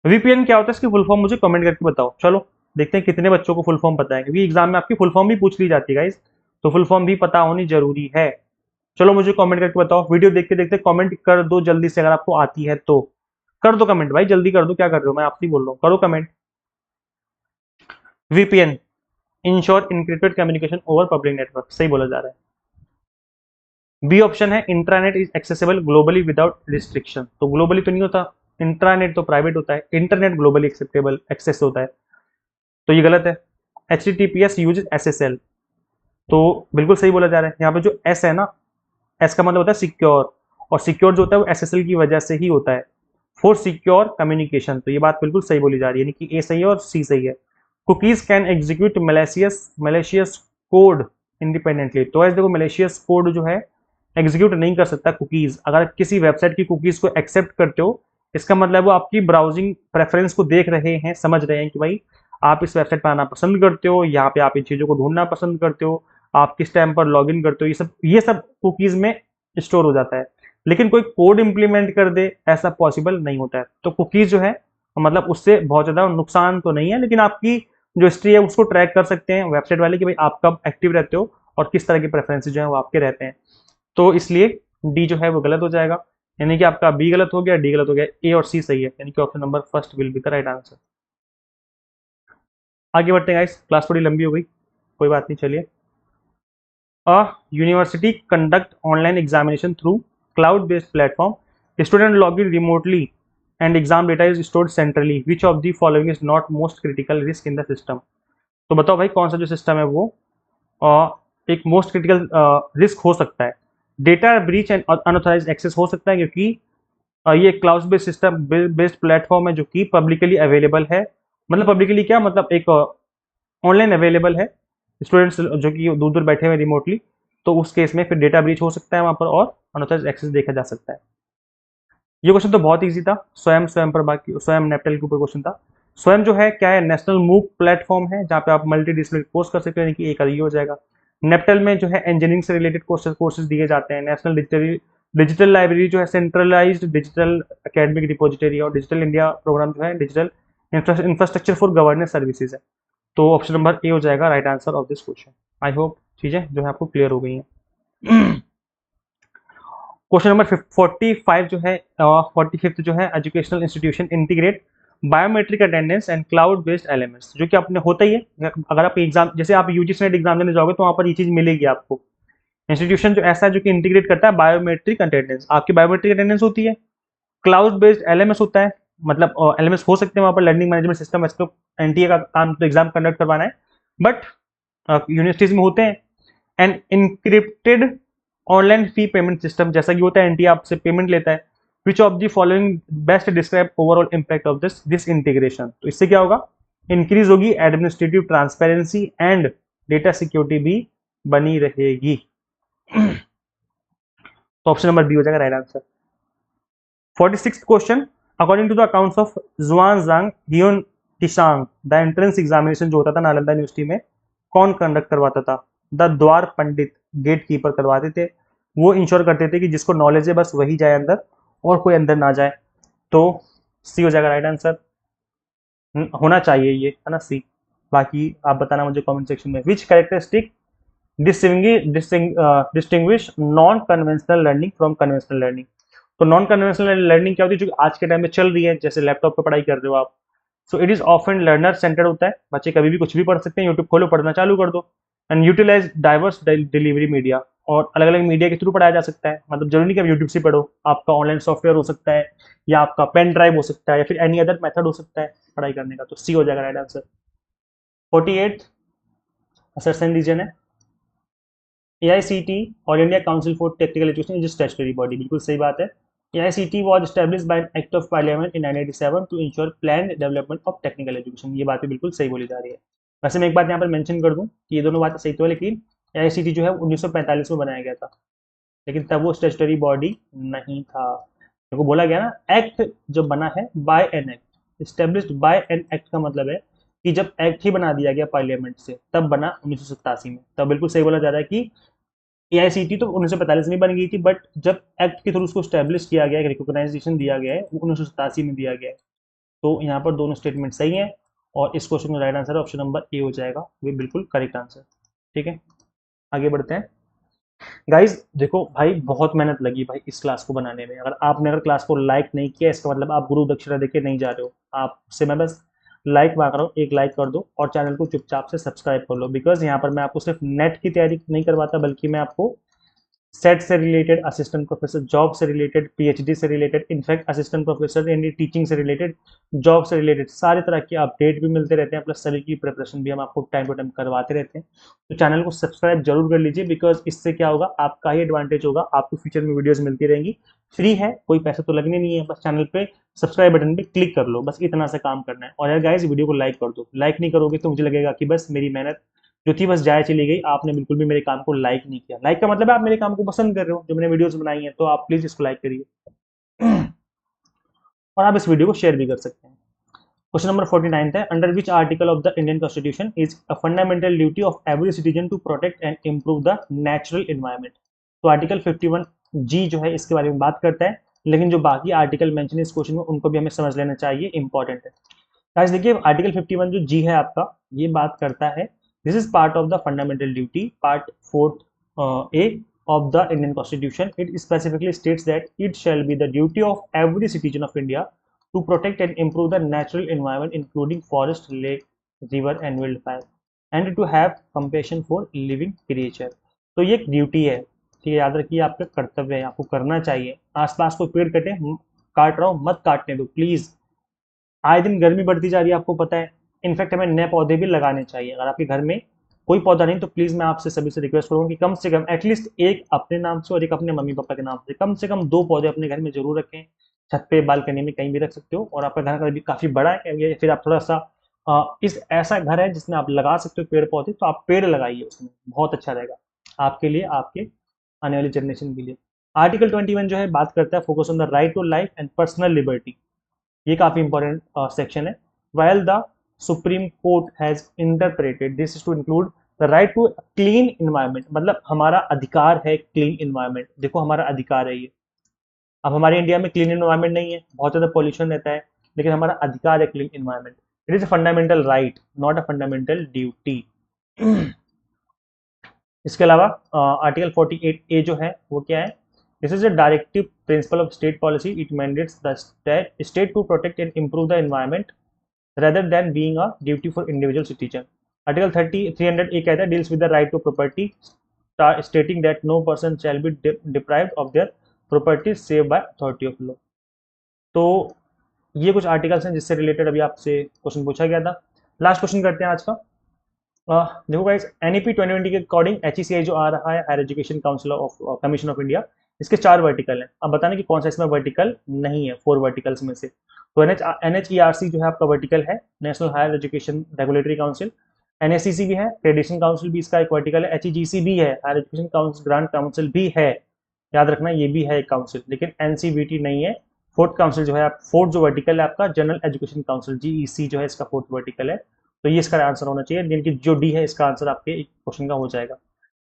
VPN क्या होता है, इसकी फुल फॉर्म मुझे कमेंट करके बताओ। चलो देखते हैं कितने बच्चों को फुल फॉर्म पता है, क्योंकि एग्जाम में आपकी फुल फॉर्म भी पूछ ली जाती है गाइस, तो फुल फॉर्म भी पता होनी जरूरी है। चलो मुझे कमेंट करके बताओ, वीडियो देखते देखते कमेंट कर दो जल्दी से, अगर आपको आती है तो कर दो कमेंट भाई, जल्दी कर दो, क्या कर रहे हो, मैं आपसे ही बोल रहा हूँ, करो comment. VPN ensure encrypted communication over public network, सही बोला जा रहा है। बी ऑप्शन है intranet is accessible globally without restriction, तो ग्लोबली तो नहीं होता, इंट्रानेट तो प्राइवेट होता है, इंटरनेट ग्लोबली एक्सेप्टेबल एक्सेस होता है, तो ये गलत है। HTTPS यूज SSL, तो बिल्कुल सही बोला जा रहा है। यहाँ पे जो S है ना, S का मतलब होता है सिक्योर, और सिक्योर जो होता है वो SSL की वजह से ही होता है, फॉर सिक्योर कम्युनिकेशन, तो ये बात बिल्कुल सही बोली जा रही है, यानी कि A सही है और C सही है। Cookies can execute malicious code independently. तो ऐसे देखो मैलिशियस कोड जो है एग्जीक्यूट नहीं कर सकता कुकीज। अगर किसी वेबसाइट की कुकीज को एक्सेप्ट करते हो, इसका मतलब वो आपकी ब्राउजिंग प्रेफरेंस को देख रहे हैं, समझ रहे हैं कि भाई आप इस वेबसाइट पर आना पसंद करते हो, यहाँ पे आप इन चीज़ों को ढूंढना पसंद करते हो, आप किस टाइम पर लॉग इन करते हो, ये सब कुकीज में स्टोर हो जाता है। लेकिन कोई कोड इंप्लीमेंट कर दे, ऐसा पॉसिबल नहीं होता है। तो कुकीज जो है मतलब उससे बहुत ज़्यादा नुकसान तो नहीं है, लेकिन आपकी जो हिस्ट्री है उसको ट्रैक कर सकते हैं वेबसाइट वाले कि भाई आप कब एक्टिव रहते हो और किस तरह के प्रेफरेंसेस जो है वो आपके रहते हैं। तो इसलिए डी जो है वो गलत हो जाएगा, यानी कि आपका बी गलत हो गया, डी गलत हो गया, ए और सी सही है, यानी कि option number first will be the right answer. आगे बढ़ते हैं गाइस, क्लास थोड़ी लंबी हो गई, कोई बात नहीं, चलिए। A university conduct online examination through cloud based platform, student log in remotely and exam data is stored centrally, which of the following is not most critical risk in the system. तो बताओ भाई कौन सा जो system है वो एक most critical risk हो सकता है। Data breach and unauthorized access हो सकता है, क्योंकि ये cloud based system based platform है जो कि पब्लिकली अवेलेबल है। मतलब पब्लिकली क्या मतलब, एक ऑनलाइन अवेलेबल है, स्टूडेंट्स जो कि दूर दूर बैठे हुए रिमोटली, तो उस केस में फिर डेटा ब्रीच हो सकता है वहां पर और अनऑथराइज्ड एक्सेस देखा जा सकता है। ये क्वेश्चन तो बहुत इजी था, स्वयं स्वयं पर बाकी स्वयं नेपटल के ऊपर क्वेश्चन था। स्वयं जो है क्या है, नेशनल मूक प्लेटफॉर्म है जहाँ पे आप मल्टी डिसिप्लिनरी कोर्स कर सकते हो, यानी कि एक ये हो जाएगा। नेपटल में जो है इंजीनियरिंग से रिलेटेड कोर्सेज दिए जाते हैं। नेशनल डिजिटल लाइब्रेरी जो है सेंट्रलाइज्ड डिजिटल एकेडमिक रिपोजिटरी, और डिजिटल इंडिया प्रोग्राम जो है digital infrastructure for governance services है। तो ऑप्शन नंबर ए हो जाएगा right answer of this question. I hope चीजें जो है आपको क्लियर हो गई हैं। क्वेश्चन नंबर 45 जो है 45th जो है, educational institution integrate biometric attendance and cloud based elements, जो कि आपने होता ही है अगर आप एग्जाम, जैसे आप यूजीसी नेट एग्जाम देने जाओगे तो वहां पर ये चीज मिलेगी आपको। इंस्टीट्यूशन जो ऐसा है जो कि इंटीग्रेट करता है बायोमेट्रिक अटेंडेंस, आपकी बायोमेट्रिक अटेंडेंस होती है, क्लाउड बेस्ड एलएमएस होता है, मतलब एलएमएस हो सकते हैं वहां पर, लर्निंग मैनेजमेंट सिस्टम। वैसे तो एनटीए का काम तो एग्जाम कंडक्ट करवाना है, बट यूनिवर्सिटीज में होते हैं। And encrypted online fee payment system, जैसा कि होता है एनटीए आपसे पेमेंट लेता है। Which of the following best describe overall impact of this integration. तो इससे क्या होगा, इंक्रीज होगी administrative transparency and data security भी बनी रहेगी। तो ऑप्शन नंबर बी हो जाएगा right answer. 46th question, according to the accounts of Xuanzang Hiuen Tsang, the entrance examination जो होता था नालंदा यूनिवर्सिटी में, कौन कंडक्ट करवाता था। द द्वार पंडित, गेट कीपर करवाते थे, वो इंश्योर करते थे कि जिसको नॉलेज है बस वही जाए अंदर और कोई अंदर ना जाए। तो सी हो जाएगा राइट आंसर, होना चाहिए ये, है ना सी। बाकी आप बताना मुझे कमेंट सेक्शन में। Which characteristic distinguish non conventional learning from conventional learning. तो नॉन कन्वेंशनल लर्निंग क्या होती है, जो आज के टाइम में चल रही है, जैसे लैपटॉप पे पढ़ाई कर रहे हो आप। So it is often learner centred होता है, बच्चे कभी भी कुछ भी पढ़ सकते हैं, यूट्यूब खोलो पढ़ना चालू कर दो। And utilize diverse delivery media, और अलग अलग मीडिया के थ्रू पढ़ाया जा सकता है, मतलब जरूरी नहीं कि आप यूट्यूब से पढ़ो, आपका ऑनलाइन सॉफ्टवेयर हो सकता है, या आपका पेन ड्राइव हो सकता है, या फिर एनी अदर मेथड हो सकता है पढ़ाई करने का। तो सी हो जाएगा राइट आंसर। 48 असर्शन रीजन है, AICT और India council for technical education is statutory body, बिल्कुल सही बात है। AICT was established by an act of parliament in 1987 to ensure planned development of technical education। ये बात भी बिल्कुल सही बोली जा रही है। वैसे मैं एक बात यहाँ पर मेंशन कर दूं कि ये दोनों बातें सही तो है, लेकिन AICT जो है 1945 में बनाया गया था, लेकिन तब वो स्टैट्यूटरी बॉडी नहीं था। देखो बोला गया ना, एक्ट जो बना है by an act, established by an act का मतलब है कि जब एक्ट ही बना दिया गया पार्लियामेंट से, तब बना 1987 में। तब बिल्कुल सही बोला जा रहा है कि AICT तो 1945 में बन गई थी, बट जब एक्ट के थ्रू उसको स्टैब्लिश किया गया, रिकॉग्नाइजेशन दिया गया है, वो 1987 में दिया गया है। तो यहाँ पर दोनों स्टेटमेंट सही है, और इस क्वेश्चन का right answer option number A हो जाएगा, वो बिल्कुल करेक्ट आंसर। ठीक है, आगे बढ़ते हैं गाइज। देखो भाई बहुत मेहनत लगी भाई इस क्लास को बनाने में। अगर क्लास को लाइक नहीं किया, इसका मतलब आप गुरु दक्षिणा देके नहीं जा रहे हो। आपसे मैं बस लाइक मांग रहा हूँ, एक लाइक कर दो और चैनल को चुपचाप से सब्सक्राइब कर लो, बिकॉज यहाँ पर मैं आपको सिर्फ नेट की तैयारी नहीं करवाता, बल्कि मैं आपको सेट से रिलेटेड, असिस्टेंट प्रोफेसर जॉब से रिलेटेड, पीएचडी से रिलेटेड, इनफैक्ट असिस्टेंट प्रोफेसर यानी टीचिंग से रिलेटेड, जॉब से रिलेटेड सारे तरह के अपडेट भी मिलते रहते हैं, प्लस सभी की प्रिपरेशन भी हम आपको टाइम टू टाइम करवाते रहते हैं। तो चैनल को सब्सक्राइब जरूर कर लीजिए, बिकॉज इससे क्या होगा, आपका ही एडवांटेज होगा, आपको फ्यूचर में वीडियोज मिलती रहेंगी। फ्री है, कोई पैसा तो लगने नहीं है, बस चैनल पे सब्सक्राइब बटन पे क्लिक कर लो, बस इतना सा काम करना है। और यार गाइस वीडियो को लाइक कर दो, लाइक नहीं करोगे तो मुझे लगेगा कि बस मेरी मेहनत जो थी बस जाए चली गई, आपने बिल्कुल भी मेरे काम को लाइक नहीं किया। लाइक का मतलब है आप मेरे काम को पसंद कर रहे हो, जो मैंने वीडियोस बनाई हैं, तो आप प्लीज इसको लाइक करिए। और आप इस वीडियो को शेयर भी कर सकते हैं। क्वेश्चन नंबर 49 है, under which article of the Indian constitution is a fundamental duty of every citizen to protect and improve the natural environment. तो आर्टिकल 51 जी जो है इसके बारे में बात करता है, लेकिन जो बाकी आर्टिकल मेंशन है इस क्वेश्चन में उनको भी हमें समझ लेना चाहिए, इंपॉर्टेंट है। गाइस देखिए, आर्टिकल 51 जो जी है आपका, ये बात करता है, this is part of the fundamental duty, part 4 A of the Indian Constitution. It specifically states that it shall be the duty of every citizen of India to protect and improve the natural environment, including forest, lake, river, and wildfire, and to have compassion for living creature. तो ये एक duty है, ठीक है, याद रखिए, आपका कर्तव्य है, आपको करना चाहिए। आसपास कोई पेड़ कटे, काट रहा हूँ, मत काटने दो प्लीज। आए दिन गर्मी बढ़ती जा रही है, आपको पता है। इनफैक्ट हमें नए पौधे भी लगाने चाहिए। अगर आपके घर में कोई पौधा नहीं तो प्लीज मैं आपसे सभी से रिक्वेस्ट करूंगा कि कम से कम एटलीस्ट एक अपने नाम से और एक अपने मम्मी पापा के नाम से कम 2 पौधे अपने घर में जरूर रखें। छत पे, बालकनी में, कहीं भी रख सकते हो। और आपका घर का भी काफी बड़ा है, या फिर आप थोड़ा सा इस ऐसा घर है जिसमें आप लगा सकते हो पेड़ पौधे, तो आप पेड़ लगाइए उसमें, बहुत अच्छा रहेगा आपके लिए, आपके आने वाली जनरेशन के लिए। आर्टिकल 21 जो है बात करता है focus on the right to life and personal liberty. ये काफी इंपॉर्टेंट सेक्शन है। While the supreme court has interpreted this to include the right to clean environment, मतलब हमारा अधिकार है क्लीन इन्वायरमेंट। देखो हमारा अधिकार है ये। अब हमारे इंडिया में क्लीन इन्वायरमेंट नहीं है, बहुत ज्यादा पॉल्यूशन रहता है, लेकिन हमारा अधिकार है clean environment. It is a fundamental right, not a fundamental duty. इसके अलावा आर्टिकल 48 ए जो है वो क्या है, this is a directive principle of state policy, it mandates the state to protect and improve the environment rather than being a duty for individual citizen. Article 300 A कहता है deals with the right to property, stating that no person shall be deprived of their property save by authority of law. तो ये कुछ articles हैं जिससे related अभी आपसे question पूछा गया था। लास्ट क्वेश्चन करते हैं आज का। देखो गाइस, एनईपी 2020 के अकॉर्डिंग एचईसीआई जो आ रहा है, higher education council of commission of India, इसके 4 वर्टिकल हैं। अब बताने कि कौन सा इसमें वर्टिकल नहीं है 4 वर्टिकल्स में से। तो एनएचईआरसी जो है आपका वर्टिकल है, national higher education regulatory council. NSCC भी है, क्रेडिशन काउंसिल भी इसका एक वर्टिकल है। एचईजीसी भी है, higher education council grant council भी है, याद रखना ये भी है एक काउंसिल, लेकिन एनसीवीटी नहीं है। फोर्थ काउंसिल जो है आप, फोर्थ जो वर्टिकल है आपका, जनरल एजुकेशन काउंसिल, जीईसी जो है इसका फोर्थ वर्टिकल है। तो ये इसका आंसर होना चाहिए, जिनकी जो डी है इसका आंसर आपके क्वेश्चन का हो जाएगा।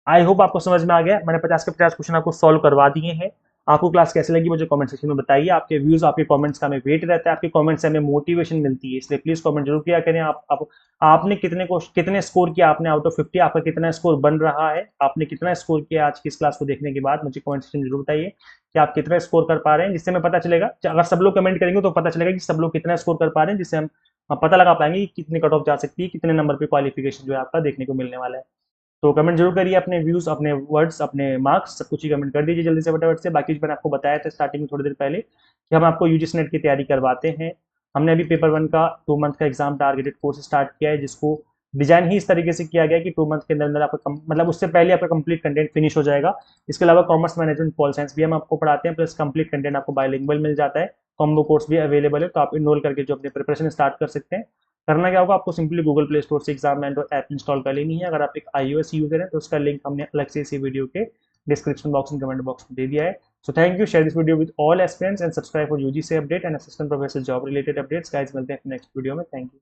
आई होप आपको समझ में आ गया। मैंने 50 के 50 क्वेश्चन आपको सॉल्व करवा दिए हैं। आपको क्लास कैसे लगी मुझे कमेंट सेक्शन में बताइए। आपके व्यूज, आपके कमेंट्स का हमें वेट रहता है, आपके कमेंट्स से हमें मोटिवेशन मिलती है, इसलिए प्लीज कमेंट जरूर किया करें। आपने कितने स्कोर किया, आपने आउट ऑफ 50 आपका कितना स्कोर बन रहा है, आपने कितना स्कोर किया आज की इस क्लास को देखने के बाद, मुझे कमेंट सेक्शन में जरूर बताइए कि आप कितना स्कोर कर पा रहे हैं, जिससे हमें पता चलेगा। अगर सब लोग कमेंट करेंगे तो पता चलेगा कि सब लोग कितना स्कोर कर पा रहे हैं, जिससे हम पता लगा पाएंगे कि कितनी कट ऑफ जा सकती है, कितने नंबर पे क्वालिफिकेशन जो है आपका देखने को मिलने वाला है। तो कमेंट जरूर करिए, अपने व्यूज, अपने वर्ड्स, अपने मार्क्स, सब कुछ ही कमेंट कर दीजिए जल्दी से फटाफट से। बाकी मैंने आपको बताया था स्टार्टिंग में थोड़ी देर पहले कि हम आपको यूजीसी नेट की तैयारी करवाते हैं। हमने अभी पेपर 1 का 2 मंथ का एग्जाम टारगेटेड कोर्स स्टार्ट किया है, जिसको डिजाइन ही इस तरीके से किया गया कि 2 मंथ के अंदर अंदर आपका मतलब उससे पहले आपका कंप्लीट कंटेंट फिनिश हो जाएगा। इसके अलावा कॉमर्स मैनेजमेंट पॉल साइंस भी हम आपको पढ़ाते हैं, प्लस कंप्लीट कंटेंट आपको बायलिंगुअल मिल जाता है। कॉम्बो कोर्स भी अवेलेबल है, तो आप इनरोल करके जो अपनी प्रिपरेशन स्टार्ट कर सकते हैं। करना क्या होगा, आपको सिंपली गूगल प्ले स्टोर से एग्जाम एंड्रॉइड ऐप इंस्टॉल कर लेनी है। अगर आप एक iOS यूजर है तो उसका लिंक हमने अलग से इसी वीडियो के description box and comment box में दे दिया है। So thank you, share this video with all aspirants and subscribe for UGC update and assistant professor job related updates. Guys मिलते हैं नेक्स्ट वीडियो में। Thank you.